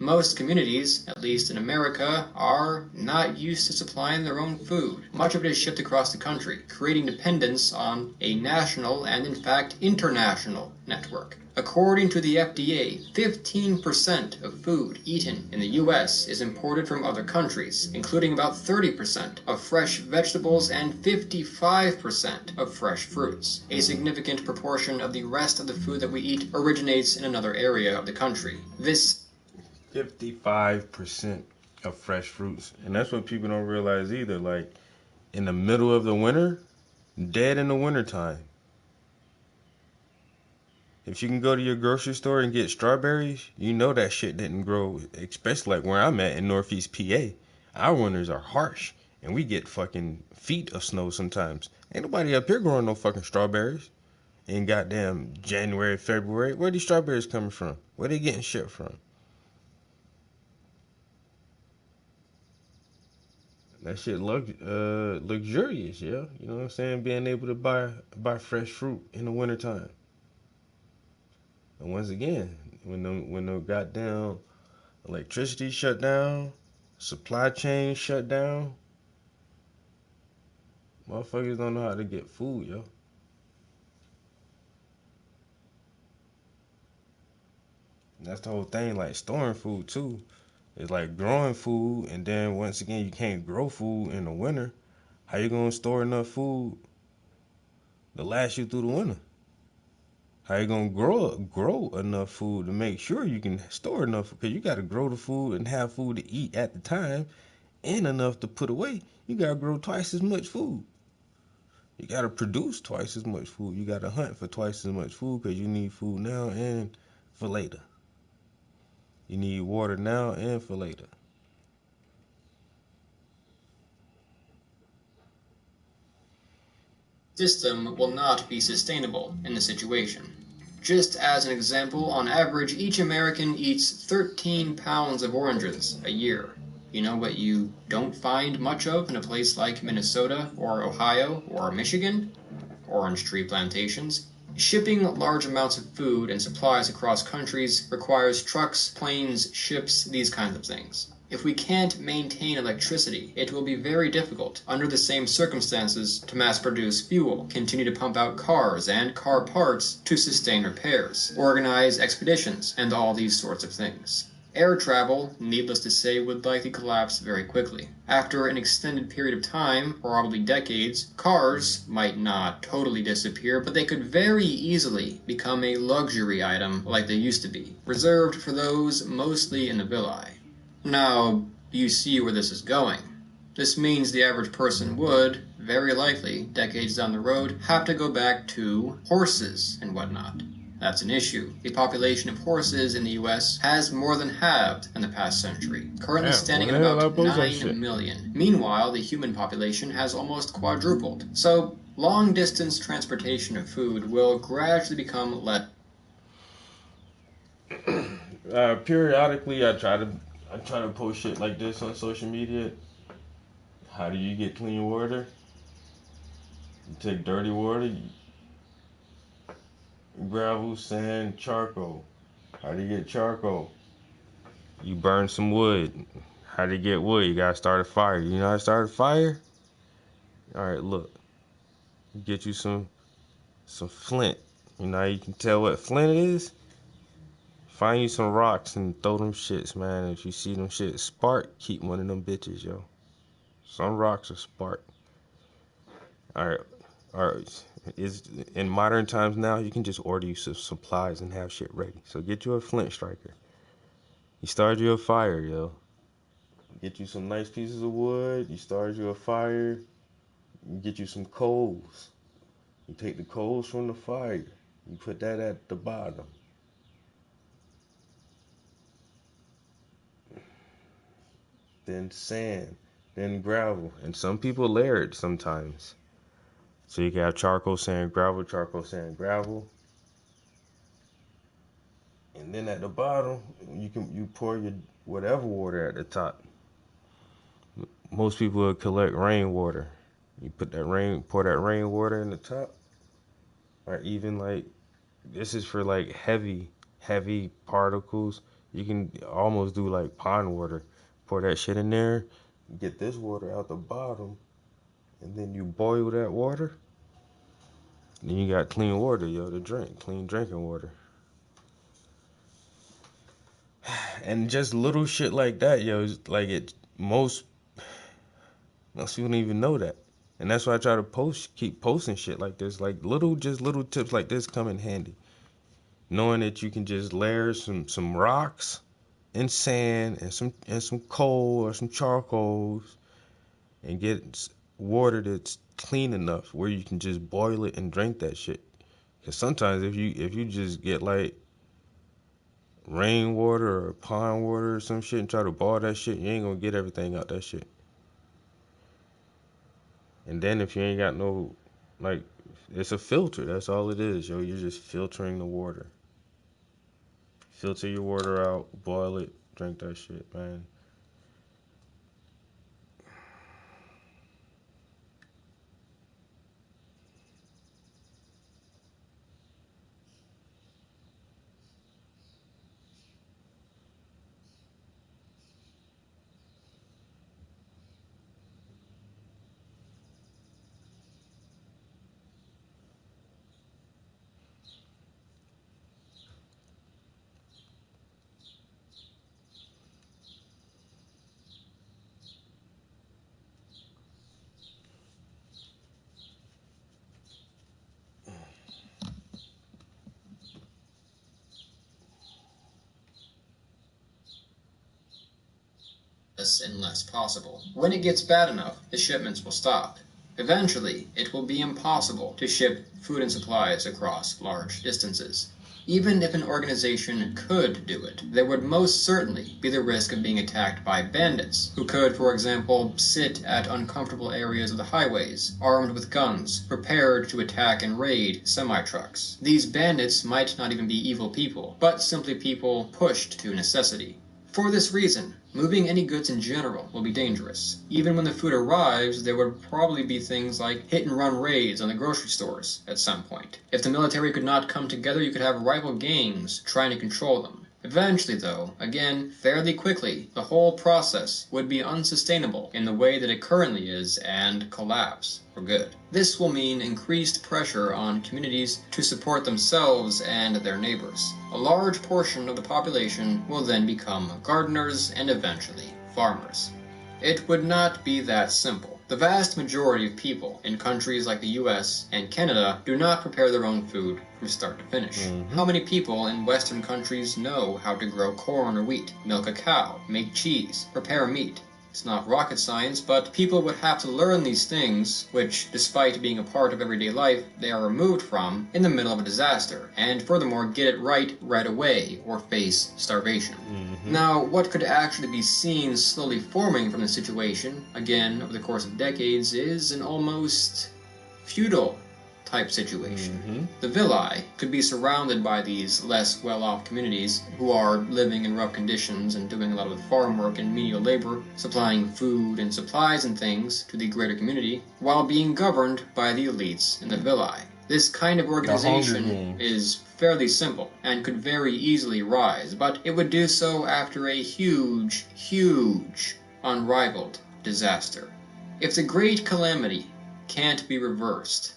Most communities, at least in America, are not used to supplying their own food. Much of it is shipped across the country, creating dependence on a national and, in fact, international network. According to the FDA, 15% of food eaten in the US is imported from other countries, including about 30% of fresh vegetables and 55% of fresh fruits. A significant proportion of the rest of the food that we eat originates in another area of the country. This 55% of fresh fruits. And that's what people don't realize either. Like, in the middle of the winter, dead in the wintertime. If you can go to your grocery store and get strawberries, you know that shit didn't grow, especially like where I'm at in Northeast PA. Our winters are harsh, and we get fucking feet of snow sometimes. Ain't nobody up here growing no fucking strawberries in goddamn January, February. Where these strawberries coming from? Where they getting shipped from? That shit luxurious, yeah. You know what I'm saying? Being able to buy fresh fruit in the wintertime. And once again, when the goddamn electricity shut down, supply chain shut down, motherfuckers don't know how to get food, yo. And that's the whole thing, like storing food too. It's like growing food, and then once again, you can't grow food in the winter. How you gonna store enough food to last you through the winter? How you gonna grow enough food to make sure you can store enough? Because you gotta grow the food and have food to eat at the time, and enough to put away. You gotta grow twice as much food. You gotta produce twice as much food. You gotta hunt for twice as much food because you need food now and for later. You need water now and for later. System will not be sustainable in the situation. Just as an example, on average, each American eats 13 pounds of oranges a year. You know what you don't find much of in a place like Minnesota or Ohio or Michigan? Orange tree plantations. Shipping large amounts of food and supplies across countries requires trucks, planes, ships, these kinds of things. If we can't maintain electricity, it will be very difficult, under the same circumstances, to mass-produce fuel, continue to pump out cars and car parts to sustain repairs, organize expeditions, and all these sorts of things. Air travel, needless to say, would likely collapse very quickly. After an extended period of time, probably decades, cars might not totally disappear, but they could very easily become a luxury item like they used to be, reserved for those mostly in the villi. Now, you see where this is going. This means the average person would, very likely, decades down the road, have to go back to horses and whatnot. That's an issue. The population of horses in the US has more than halved in the past century, currently standing at about 9 million. Meanwhile, the human population has almost quadrupled. So, long-distance transportation of food will gradually become less. Periodically, I try to post shit like this on social media. How do you get clean water? You take dirty water, gravel, sand, charcoal. How do you get charcoal? You burn some wood. How do you get wood? You gotta start a fire. You know how to start a fire? Alright, look. Get you some flint. You know how you can tell what flint is? Find you some rocks and throw them shits, man. If you see them shits spark, keep one of them bitches, yo. Some rocks are spark. Alright. or is in modern times now, you can just order you some supplies and have shit ready. So get you a flint striker. You start you a fire, yo. Get you some nice pieces of wood. You start you a fire. You get you some coals. You take the coals from the fire. You put that at the bottom. Then sand. Then gravel. And some people layer it sometimes. So you can have charcoal, sand, gravel, charcoal, sand, gravel. And then at the bottom, you pour your whatever water at the top. Most people will collect rainwater. You pour that rainwater in the top. Or even like, this is for like heavy particles. You can almost do like pond water. Pour that shit in there. Get this water out the bottom. And then you boil that water. Then you got clean water, yo, to drink. Clean drinking water. And just little shit like that, yo, like most people don't even know that. And that's why I try to keep posting shit like this. Like little tips like this come in handy. Knowing that you can just layer some rocks and sand and some coal or some charcoals and get water that's clean enough where you can just boil it and drink that shit. Because sometimes if you just get like rainwater or pond water or some shit and try to boil that shit, you ain't gonna get everything out that shit. And then if you ain't got no, like, it's a filter. That's all it is, yo. You're just filtering the water. Filter your water out, boil it, drink that shit, man. And less possible. When it gets bad enough, the shipments will stop. Eventually, it will be impossible to ship food and supplies across large distances. Even if an organization could do it, there would most certainly be the risk of being attacked by bandits, who could, for example, sit at uncomfortable areas of the highways, armed with guns, prepared to attack and raid semi-trucks. These bandits might not even be evil people, but simply people pushed to necessity. For this reason, moving any goods in general will be dangerous. Even when the food arrives, there would probably be things like hit-and-run raids on the grocery stores at some point. If the military could not come together, you could have rival gangs trying to control them. Eventually, though, again, fairly quickly, the whole process would be unsustainable in the way that it currently is and collapse for good. This will mean increased pressure on communities to support themselves and their neighbors. A large portion of the population will then become gardeners and eventually farmers. It would not be that simple. The vast majority of people in countries like the US and Canada do not prepare their own food from start to finish. How many people in Western countries know how to grow corn or wheat, milk a cow, make cheese, prepare meat? It's not rocket science, but people would have to learn these things, which, despite being a part of everyday life, they are removed from in the middle of a disaster, and furthermore get it right away, or face starvation. Now, what could actually be seen slowly forming from the situation, again, over the course of decades, is an almost feudal type situation. The villi could be surrounded by these less well-off communities who are living in rough conditions and doing a lot of the farm work and menial labor, supplying food and supplies and things to the greater community, while being governed by the elites in the villi. This kind of organization is fairly simple and could very easily rise, but it would do so after a huge, unrivaled disaster. If the Great Calamity can't be reversed,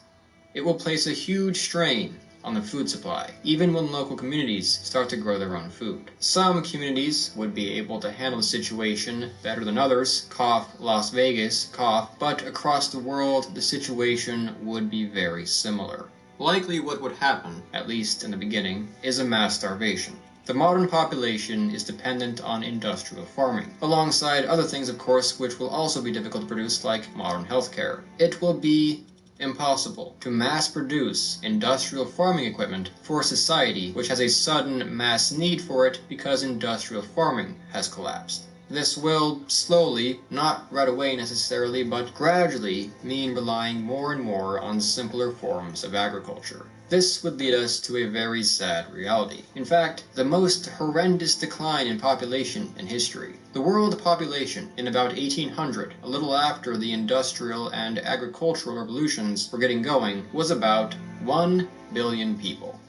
it will place a huge strain on the food supply, even when local communities start to grow their own food. Some communities would be able to handle the situation better than others, cough Las Vegas, cough, but across the world the situation would be very similar. Likely what would happen, at least in the beginning, is a mass starvation. The modern population is dependent on industrial farming, alongside other things of course which will also be difficult to produce, like modern healthcare. It will be impossible to mass produce industrial farming equipment for a society which has a sudden mass need for it because industrial farming has collapsed. This will slowly, not right away necessarily, but gradually mean relying more and more on simpler forms of agriculture. This would lead us to a very sad reality. In fact, the most horrendous decline in population in history. The world population in about 1800, a little after the industrial and agricultural revolutions were getting going, was about 1 billion people.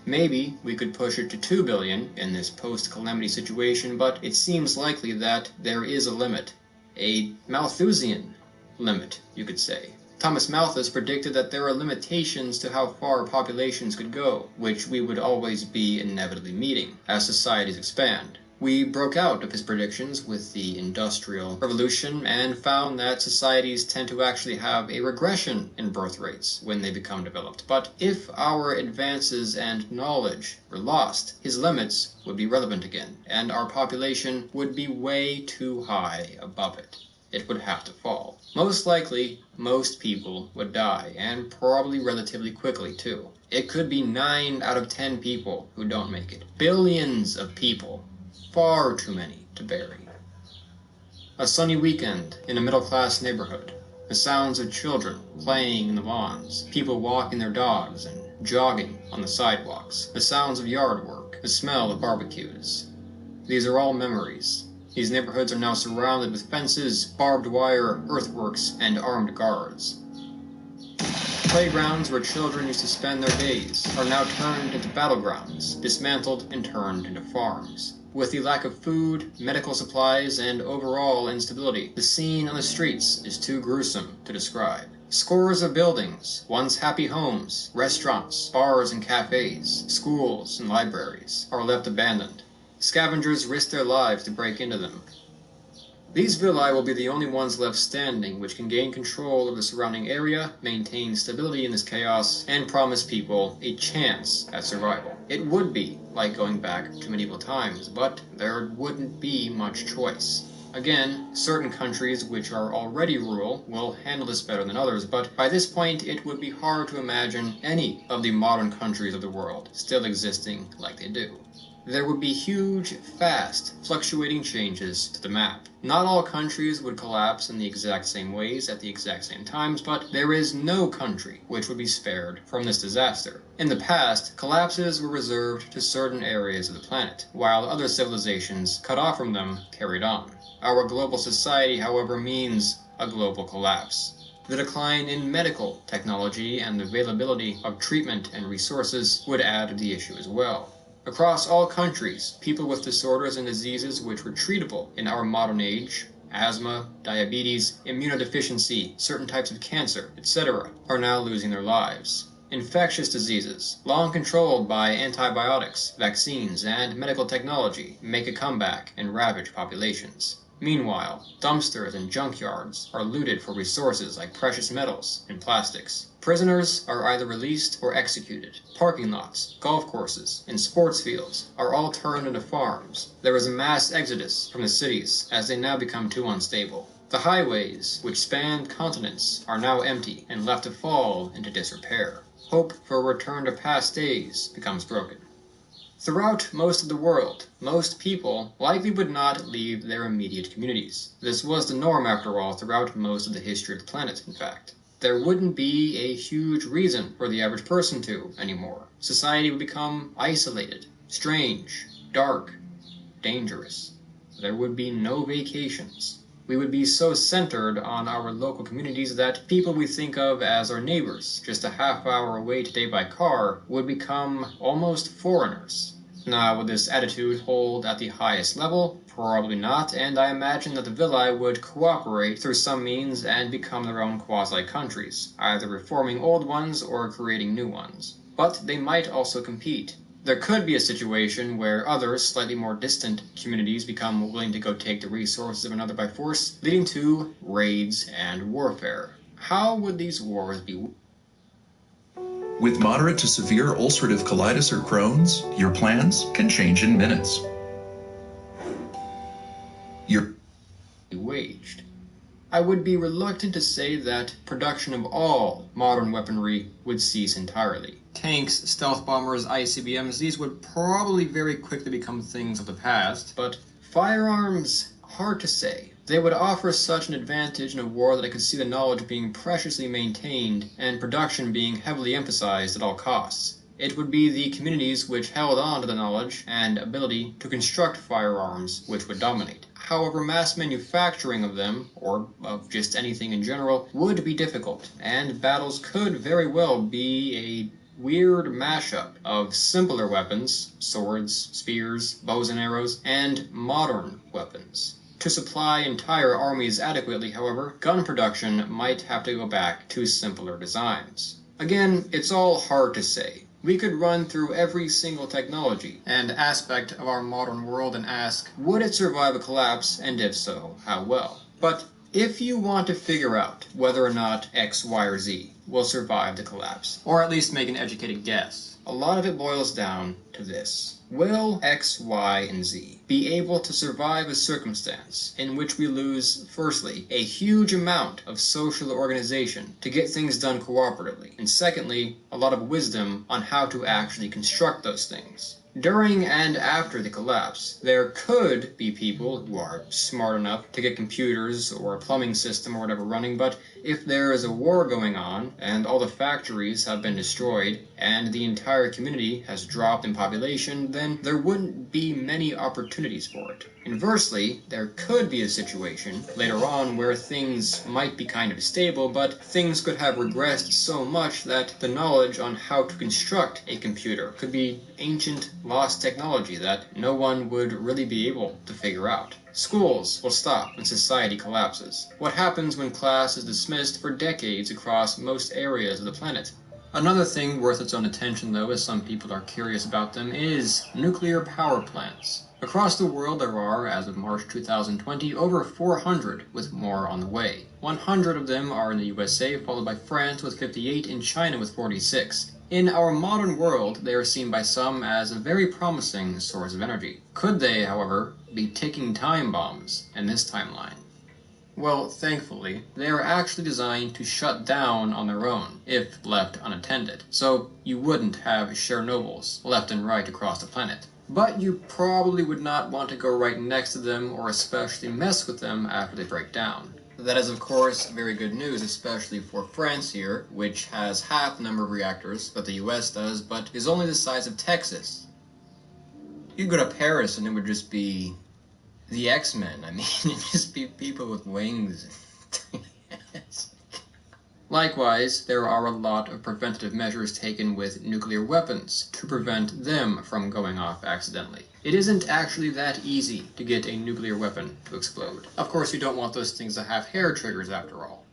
Maybe we could push it to 2 billion in this post-Calamity situation, but it seems likely that there is a limit. A Malthusian limit, you could say. Thomas Malthus predicted that there are limitations to how far populations could go, which we would always be inevitably meeting as societies expand. We broke out of his predictions with the Industrial Revolution and found that societies tend to actually have a regression in birth rates when they become developed. But if our advances and knowledge were lost, his limits would be relevant again, and our population would be way too high above it. It would have to fall. Most likely, most people would die, and probably relatively quickly too. It could be 9 out of 10 people who don't make it. Billions of people. Far too many to bury. A sunny weekend in a middle-class neighborhood. The sounds of children playing in the lawns, people walking their dogs and jogging on the sidewalks, the sounds of yard work, the smell of barbecues. These are all memories. These neighborhoods are now surrounded with fences, barbed wire, earthworks, and armed guards. Playgrounds where children used to spend their days are now turned into battlegrounds, dismantled and turned into farms. With the lack of food, medical supplies, and overall instability, the scene on the streets is too gruesome to describe. Scores of buildings, once happy homes, restaurants, bars and cafes, schools and libraries, are left abandoned. Scavengers risk their lives to break into them. These villi will be the only ones left standing which can gain control of the surrounding area, maintain stability in this chaos, and promise people a chance at survival. It would be like going back to medieval times, but there wouldn't be much choice. Again, certain countries which are already rural will handle this better than others, but by this point it would be hard to imagine any of the modern countries of the world still existing like they do. There would be huge, fast, fluctuating changes to the map. Not all countries would collapse in the exact same ways at the exact same times, but there is no country which would be spared from this disaster. In the past, collapses were reserved to certain areas of the planet, while other civilizations cut off from them carried on. Our global society, however, means a global collapse. The decline in medical technology and the availability of treatment and resources would add to the issue as well. Across all countries, people with disorders and diseases which were treatable in our modern age, asthma, diabetes, immunodeficiency, certain types of cancer, etc., are now losing their lives. Infectious diseases, long controlled by antibiotics, vaccines, and medical technology, make a comeback and ravage populations. Meanwhile, dumpsters and junkyards are looted for resources like precious metals and plastics. Prisoners are either released or executed. Parking lots, golf courses, and sports fields are all turned into farms. There is a mass exodus from the cities as they now become too unstable. The highways, which spanned continents, are now empty and left to fall into disrepair. Hope for a return to past days becomes broken. Throughout most of the world, most people likely would not leave their immediate communities. This was the norm, after all, throughout most of the history of the planet, in fact. There wouldn't be a huge reason for the average person to anymore. Society would become isolated, strange, dark, dangerous. There would be no vacations. We would be so centered on our local communities that people we think of as our neighbors, just a half-hour away today by car, would become almost foreigners. Now, would this attitude hold at the highest level? Probably not, and I imagine that the villi would cooperate through some means and become their own quasi-countries, either reforming old ones or creating new ones. but they might also compete. There could be a situation where other, slightly more distant communities become willing to go take the resources of another by force, leading to raids and warfare. How would these wars be? With moderate to severe ulcerative colitis or Crohn's, your plans can change in minutes. Waged. I would be reluctant to say that production of all modern weaponry would cease entirely. Tanks, stealth bombers, ICBMs, these would probably very quickly become things of the past, but firearms, hard to say. They would offer such an advantage in a war that I could see the knowledge being preciously maintained and production being heavily emphasized at all costs. It would be the communities which held on to the knowledge and ability to construct firearms which would dominate. However, mass manufacturing of them, or of just anything in general, would be difficult, and battles could very well be a weird mashup of simpler weapons, swords, spears, bows and arrows, and modern weapons. To supply entire armies adequately, however, gun production might have to go back to simpler designs. Again, it's all hard to say. We could run through every single technology and aspect of our modern world and ask, would it survive a collapse, and if so, how well? But if you want to figure out whether or not X, Y, or Z will survive the collapse, or at least make an educated guess, a lot of it boils down to this. Will X, Y, and Z be able to survive a circumstance in which we lose, firstly, a huge amount of social organization to get things done cooperatively, and secondly, a lot of wisdom on how to actually construct those things? During and after the collapse, there could be people who are smart enough to get computers or a plumbing system or whatever running, but if there is a war going on and all the factories have been destroyed and the entire community has dropped in population, then there wouldn't be many opportunities for it. Inversely, there could be a situation later on where things might be kind of stable, but things could have regressed so much that the knowledge on how to construct a computer could be ancient, lost technology that no one would really be able to figure out. Schools will stop when society collapses. What happens when class is dismissed for decades across most areas of the planet? Another thing worth its own attention, though, as some people are curious about them, is nuclear power plants. Across the world there are, as of March 2020, over 400, with more on the way. 100 of them are in the USA, followed by France with 58 and China with 46. In our modern world, they are seen by some as a very promising source of energy. Could they, however, be ticking time bombs in this timeline? Well, thankfully, they are actually designed to shut down on their own, if left unattended, so you wouldn't have Chernobyls left and right across the planet. But you probably would not want to go right next to them or especially mess with them after they break down. That is, of course, very good news, especially for France here, which has half the number of reactors that the US does, but is only the size of Texas. You'd go to Paris and it would just be the X-Men. I mean, it'd just be people with wings. Likewise, there are a lot of preventative measures taken with nuclear weapons to prevent them from going off accidentally. It isn't actually that easy to get a nuclear weapon to explode. Of course, you don't want those things to have hair triggers after all.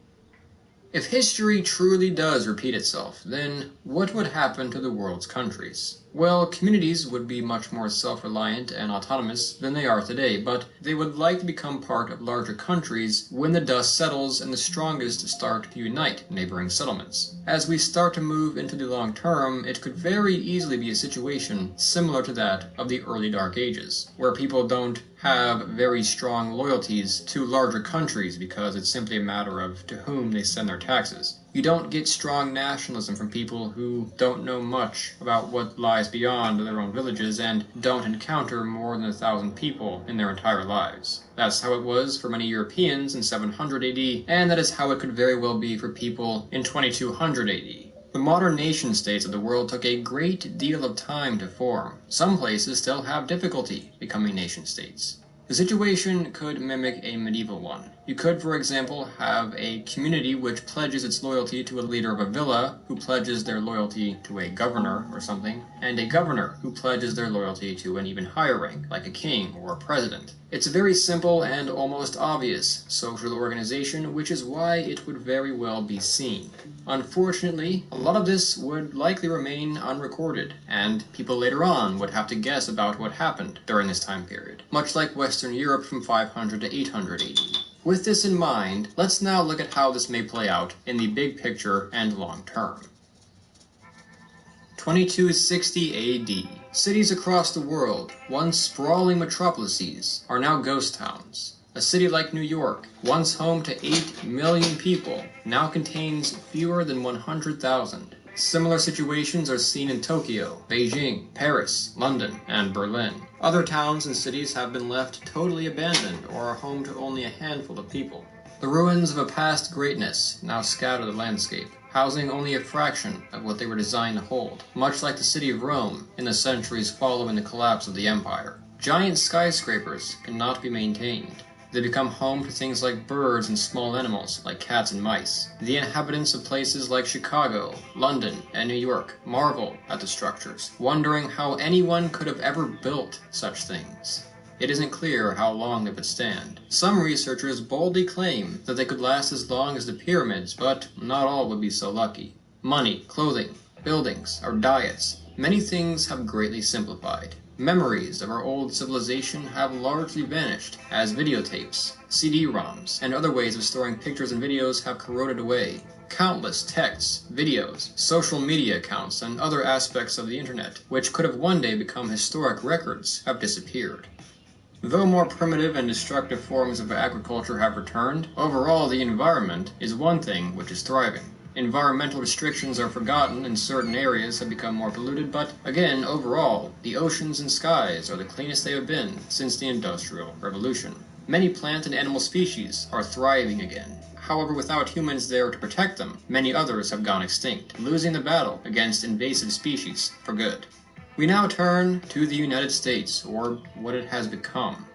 If history truly does repeat itself, then what would happen to the world's countries? Well, communities would be much more self-reliant and autonomous than they are today, but they would like to become part of larger countries when the dust settles and the strongest start to unite neighboring settlements. As we start to move into the long term, it could very easily be a situation similar to that of the early Dark Ages, where people don't have very strong loyalties to larger countries because it's simply a matter of to whom they send their taxes. You don't get strong nationalism from people who don't know much about what lies beyond their own villages and don't encounter more than 1,000 people in their entire lives. That's how it was for many Europeans in 700 AD, and that is how it could very well be for people in 2200 AD. The modern nation-states of the world took a great deal of time to form. Some places still have difficulty becoming nation-states. The situation could mimic a medieval one. You could, for example, have a community which pledges its loyalty to a leader of a villa who pledges their loyalty to a governor or something, and a governor who pledges their loyalty to an even higher rank, like a king or a president. It's a very simple and almost obvious social organization, which is why it would very well be seen. Unfortunately, a lot of this would likely remain unrecorded, and people later on would have to guess about what happened during this time period, much like Western Europe from 500 to 800 AD. With this in mind, let's now look at how this may play out in the big picture and long term. 2260 AD. Cities across the world, once sprawling metropolises, are now ghost towns. A city like New York, once home to 8 million people, now contains fewer than 100,000. Similar situations are seen in Tokyo, Beijing, Paris, London, and Berlin. Other towns and cities have been left totally abandoned or are home to only a handful of people. The ruins of a past greatness now scatter the landscape, housing only a fraction of what they were designed to hold, much like the city of Rome in the centuries following the collapse of the empire. Giant skyscrapers cannot be maintained. They become home to things like birds and small animals like cats and mice. The inhabitants of places like Chicago, London, and New York marvel at the structures, wondering how anyone could have ever built such things. It isn't clear how long they would stand. Some researchers boldly claim that they could last as long as the pyramids, but not all would be so lucky. Money, clothing, buildings, our diets, many things have greatly simplified. Memories of our old civilization have largely vanished, as videotapes, CD-ROMs, and other ways of storing pictures and videos have corroded away. Countless texts, videos, social media accounts, and other aspects of the internet, which could have one day become historic records, have disappeared. Though more primitive and destructive forms of agriculture have returned, overall the environment is one thing which is thriving. Environmental restrictions are forgotten and certain areas have become more polluted, but again, overall, the oceans and skies are the cleanest they have been since the Industrial Revolution. Many plant and animal species are thriving again. However, without humans there to protect them, many others have gone extinct, losing the battle against invasive species for good. We now turn to the United States, or what it has become.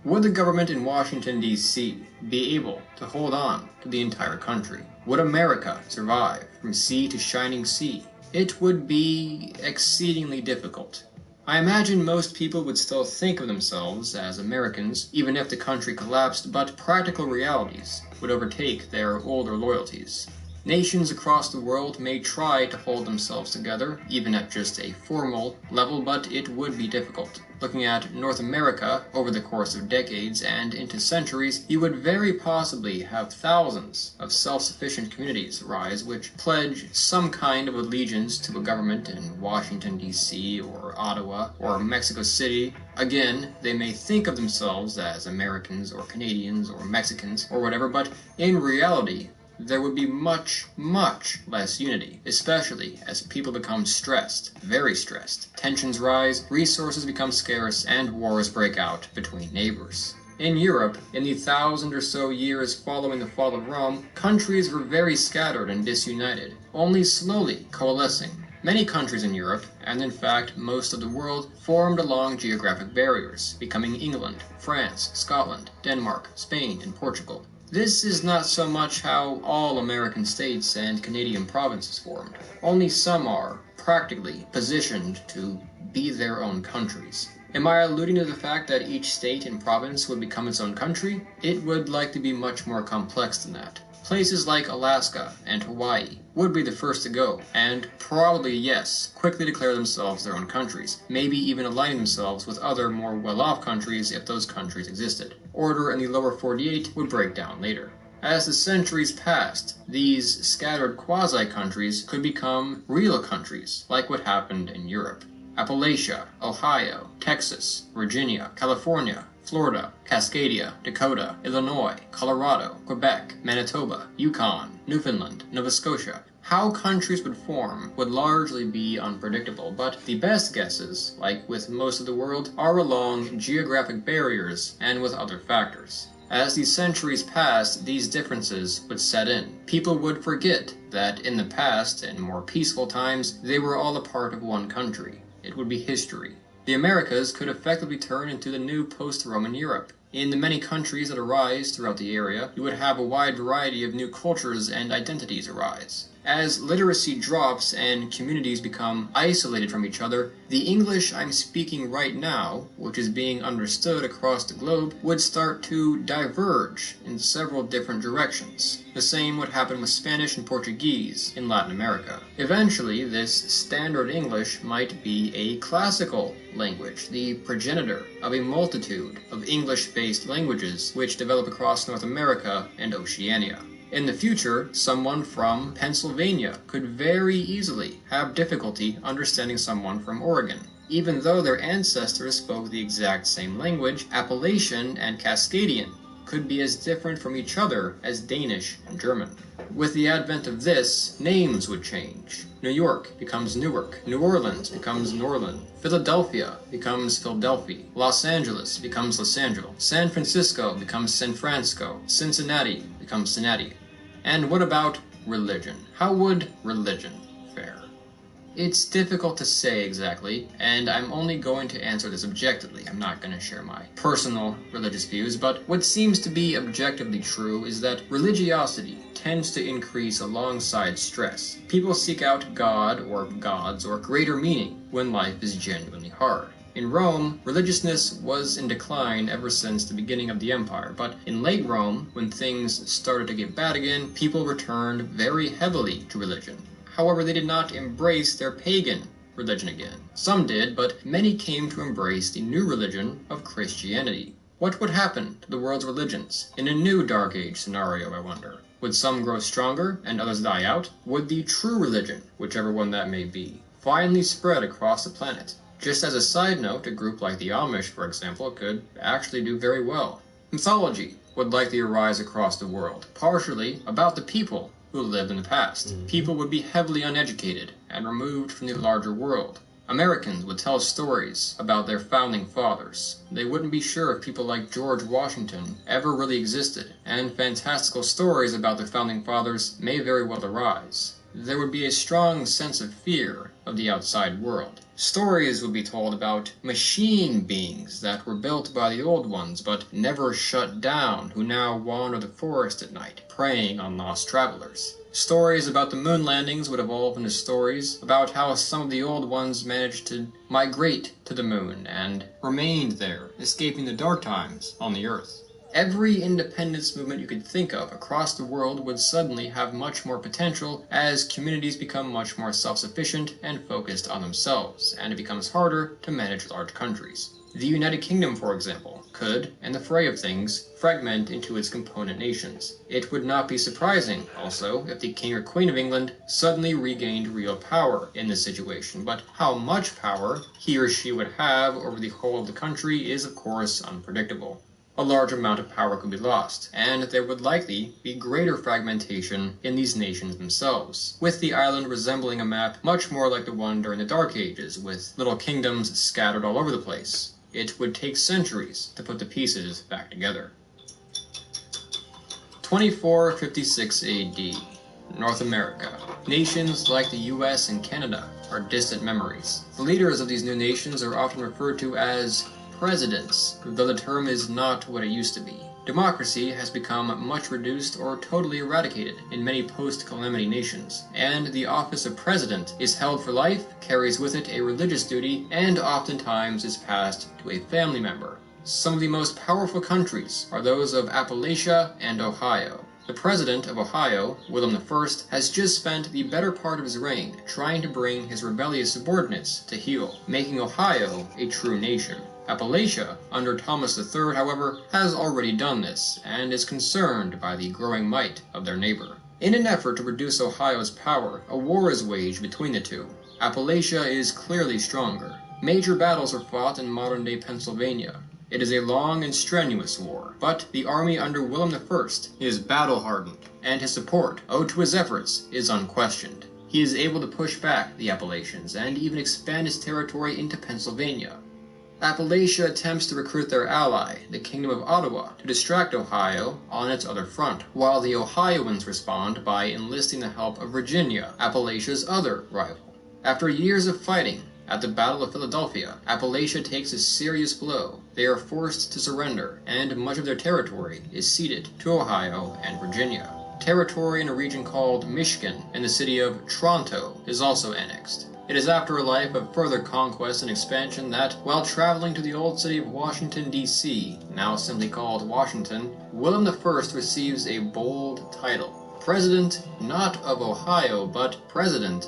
Would the government in Washington, D.C. be able to hold on to the entire country? Would America survive from sea to shining sea? It would be exceedingly difficult. I imagine most people would still think of themselves as Americans, even if the country collapsed, but practical realities would overtake their older loyalties. Nations across the world may try to hold themselves together, even at just a formal level, but it would be difficult. Looking at North America over the course of decades and into centuries, you would very possibly have thousands of self-sufficient communities rise which pledge some kind of allegiance to a government in Washington, D.C., or Ottawa, or Mexico City. Again, they may think of themselves as Americans, or Canadians, or Mexicans, or whatever, but in reality, there would be much, much less unity, especially as people become stressed, very stressed. Tensions rise, resources become scarce, and wars break out between neighbors. In Europe, in the 1,000 or so years following the fall of Rome, countries were very scattered and disunited, only slowly coalescing. Many countries in Europe, and in fact most of the world, formed along geographic barriers, becoming England, France, Scotland, Denmark, Spain, and Portugal. This is not so much how all American states and Canadian provinces formed. Only some are, practically, positioned to be their own countries. Am I alluding to the fact that each state and province would become its own country? It would likely be much more complex than that. Places like Alaska and Hawaii would be the first to go, and probably, yes, quickly declare themselves their own countries, maybe even aligning themselves with other more well-off countries if those countries existed. Order in the lower 48 would break down later. As the centuries passed, these scattered quasi-countries could become real countries, like what happened in Europe. Appalachia, Ohio, Texas, Virginia, California, Florida, Cascadia, Dakota, Illinois, Colorado, Quebec, Manitoba, Yukon, Newfoundland, Nova Scotia. How countries would form would largely be unpredictable, but the best guesses, like with most of the world, are along geographic barriers and with other factors. As the centuries passed, these differences would set in. People would forget that in the past and more peaceful times, they were all a part of one country. It would be history. The Americas could effectively turn into the new post-Roman Europe. In the many countries that arise throughout the area, you would have a wide variety of new cultures and identities arise. As literacy drops and communities become isolated from each other, the English I'm speaking right now, which is being understood across the globe, would start to diverge in several different directions. The same would happen with Spanish and Portuguese in Latin America. Eventually, this standard English might be a classical language, the progenitor of a multitude of English-based languages which develop across North America and Oceania. In the future, someone from Pennsylvania could very easily have difficulty understanding someone from Oregon. Even though their ancestors spoke the exact same language, Appalachian and Cascadian could be as different from each other as Danish and German. With the advent of this, names would change. New York becomes Newark, New Orleans becomes Norland, Philadelphia becomes Philadelphia, Los Angeles becomes Los Angeles, San Francisco becomes San Francisco, Cincinnati becomes Cincinnati. And what about religion? How would religion fare? It's difficult to say exactly, and I'm only going to answer this objectively. I'm not going to share my personal religious views, but what seems to be objectively true is that religiosity tends to increase alongside stress. People seek out God or gods or greater meaning when life is genuinely hard. In Rome, religiousness was in decline ever since the beginning of the empire, but in late Rome, when things started to get bad again, people returned very heavily to religion. However, they did not embrace their pagan religion again. Some did, but many came to embrace the new religion of Christianity. What would happen to the world's religions in a new Dark Age scenario, I wonder? Would some grow stronger and others die out? Would the true religion, whichever one that may be, finally spread across the planet? Just as a side note, a group like the Amish, for example, could actually do very well. Mythology would likely arise across the world, partially about the people who lived in the past. People would be heavily uneducated and removed from the larger world. Americans would tell stories about their founding fathers. They wouldn't be sure if people like George Washington ever really existed, and fantastical stories about the founding fathers may very well arise. There would be a strong sense of fear of the outside world. Stories would be told about machine beings that were built by the old ones but never shut down, who now wander the forest at night, preying on lost travelers. Stories about the moon landings would evolve into stories about how some of the old ones managed to migrate to the moon and remained there, escaping the dark times on the Earth. Every independence movement you could think of across the world would suddenly have much more potential as communities become much more self-sufficient and focused on themselves, and it becomes harder to manage large countries. The United Kingdom, for example, could, in the fray of things, fragment into its component nations. It would not be surprising, also, if the King or Queen of England suddenly regained real power in this situation, but how much power he or she would have over the whole of the country is, of course, unpredictable. A large amount of power could be lost, and there would likely be greater fragmentation in these nations themselves, with the island resembling a map much more like the one during the Dark Ages, with little kingdoms scattered all over the place. It would take centuries to put the pieces back together. 2456 AD, North America. Nations like the US and Canada are distant memories. The leaders of these new nations are often referred to as presidents, though the term is not what it used to be. Democracy has become much reduced or totally eradicated in many post-Calamity nations, and the office of president is held for life, carries with it a religious duty, and oftentimes is passed to a family member. Some of the most powerful countries are those of Appalachia and Ohio. The president of Ohio, William I, has just spent the better part of his reign trying to bring his rebellious subordinates to heel, making Ohio a true nation. Appalachia, under Thomas III, however, has already done this, and is concerned by the growing might of their neighbor. In an effort to reduce Ohio's power, a war is waged between the two. Appalachia is clearly stronger. Major battles are fought in modern-day Pennsylvania. It is a long and strenuous war, but the army under William I is battle-hardened, and his support, owed to his efforts, is unquestioned. He is able to push back the Appalachians and even expand his territory into Pennsylvania. Appalachia attempts to recruit their ally, the Kingdom of Ottawa, to distract Ohio on its other front, while the Ohioans respond by enlisting the help of Virginia, Appalachia's other rival. After years of fighting, At the Battle of Philadelphia, Appalachia takes a serious blow. They are forced to surrender, and much of their territory is ceded to Ohio and Virginia. Territory in a region called Michigan and the city of Toronto is also annexed. It is after a life of further conquest and expansion that, while traveling to the old city of Washington, D.C., now simply called Washington, William I receives a bold title. President not of Ohio, but President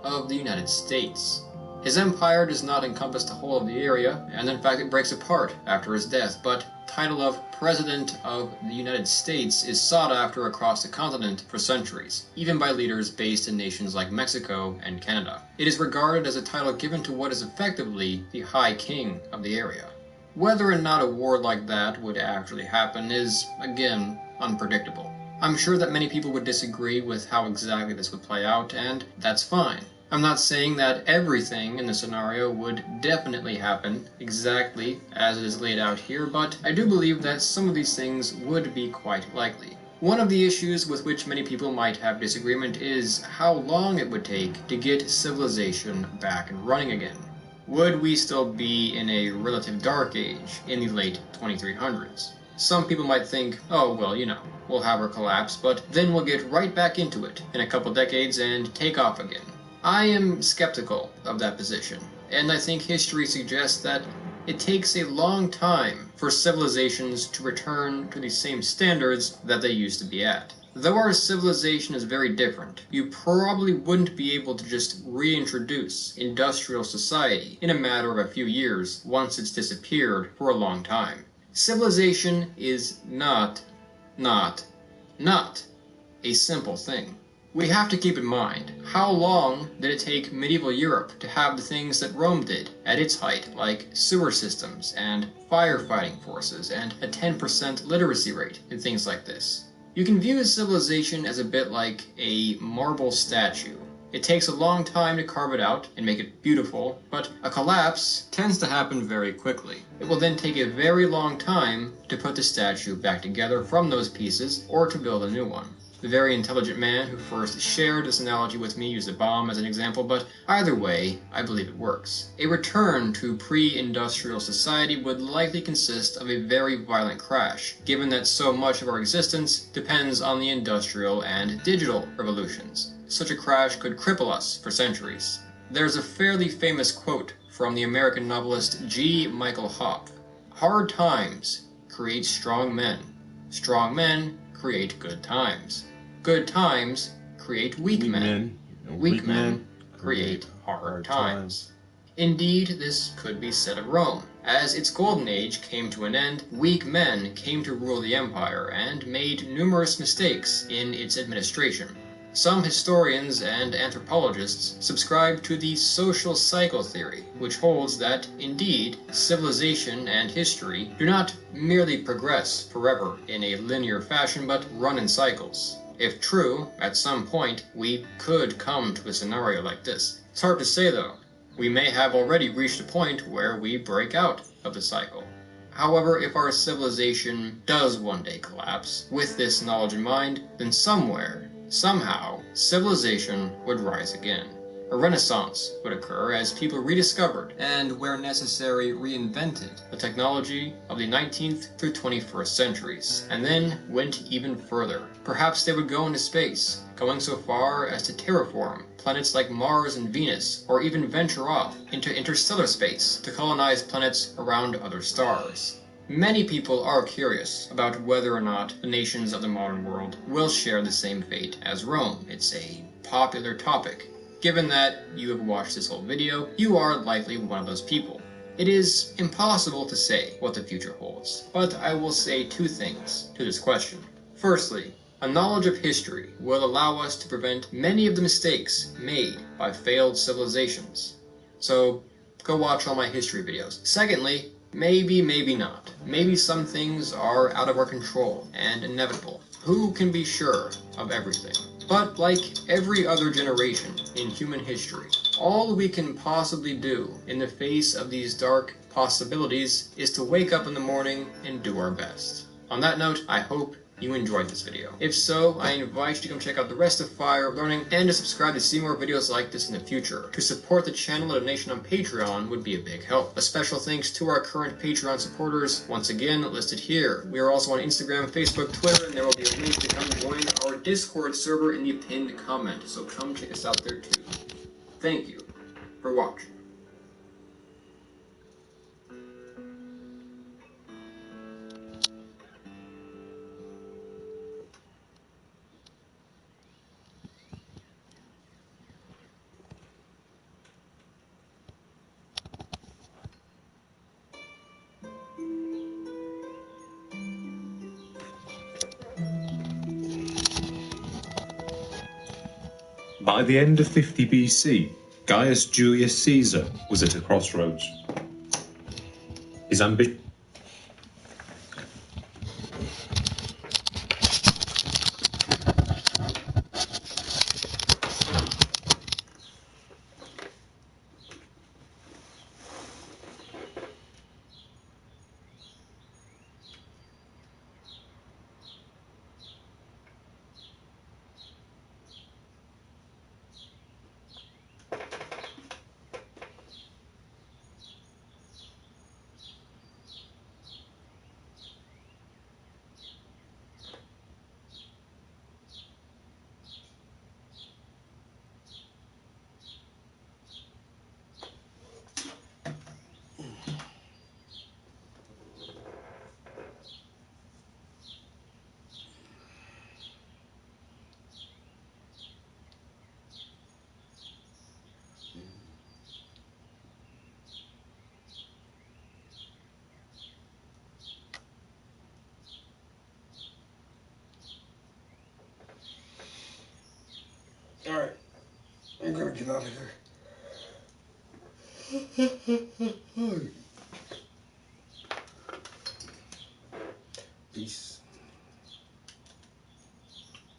of the United States. His empire does not encompass the whole of the area, and in fact it breaks apart after his death, but title of President of the United States is sought after across the continent for centuries, even by leaders based in nations like Mexico and Canada. It is regarded as a title given to what is effectively the High King of the area. Whether or not a war like that would actually happen is, again, unpredictable. I'm sure that many people would disagree with how exactly this would play out, and that's fine. I'm not saying that everything in the scenario would definitely happen exactly as it is laid out here, but I do believe that some of these things would be quite likely. One of the issues with which many people might have disagreement is how long it would take to get civilization back and running again. Would we still be in a relative dark age in the late 2300s? Some people might think, oh well, we'll have our collapse, but then we'll get right back into it in a couple decades and take off again. I am skeptical of that position, and I think history suggests that it takes a long time for civilizations to return to the same standards that they used to be at. Though our civilization is very different, you probably wouldn't be able to just reintroduce industrial society in a matter of a few years once it's disappeared for a long time. Civilization is not a simple thing. We have to keep in mind, how long did it take medieval Europe to have the things that Rome did at its height, like sewer systems and firefighting forces and a 10% literacy rate and things like this? You can view a civilization as a bit like a marble statue. It takes a long time to carve it out and make it beautiful, but a collapse tends to happen very quickly. It will then take a very long time to put the statue back together from those pieces or to build a new one. The very intelligent man who first shared this analogy with me used a bomb as an example, but either way, I believe it works. A return to pre-industrial society would likely consist of a very violent crash, given that so much of our existence depends on the industrial and digital revolutions. Such a crash could cripple us for centuries. There's a fairly famous quote from the American novelist G. Michael Hopp. "Hard times create strong men. Strong men create good times. Good times create weak men. Weak men create hard times." Indeed, this could be said of Rome. As its golden age came to an end, weak men came to rule the empire and made numerous mistakes in its administration. Some historians and anthropologists subscribe to the social cycle theory, which holds that, indeed, civilization and history do not merely progress forever in a linear fashion, but run in cycles. If true, at some point, we could come to a scenario like this. It's hard to say, though. We may have already reached a point where we break out of the cycle. However, if our civilization does one day collapse, with this knowledge in mind, then somewhere, somehow, civilization would rise again. A renaissance would occur as people rediscovered, and where necessary reinvented, the technology of the 19th through 21st centuries, and then went even further. Perhaps they would go into space, going so far as to terraform planets like Mars and Venus, or even venture off into interstellar space to colonize planets around other stars. Many people are curious about whether or not the nations of the modern world will share the same fate as Rome. It's a popular topic. Given that you have watched this whole video, you are likely one of those people. It is impossible to say what the future holds, but I will say two things to this question. Firstly, a knowledge of history will allow us to prevent many of the mistakes made by failed civilizations. So, go watch all my history videos. Secondly, maybe not. Maybe some things are out of our control and inevitable. Who can be sure of everything? But like every other generation in human history, all we can possibly do in the face of these dark possibilities is to wake up in the morning and do our best. On that note, I hope you enjoyed this video. If so, I invite you to come check out the rest of Fire of Learning and to subscribe to see more videos like this in the future. To support the channel, a donation on Patreon would be a big help. A special thanks to our current Patreon supporters, once again listed here. We are also on Instagram, Facebook, Twitter, and there will be a link to come join our Discord server in the pinned comment, so come check us out there too. Thank you for watching. By the end of 50 BC, Gaius Julius Caesar was at a crossroads. His ambition. Alright, I'm gonna get out of here. Peace.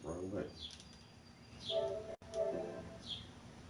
Wrong way.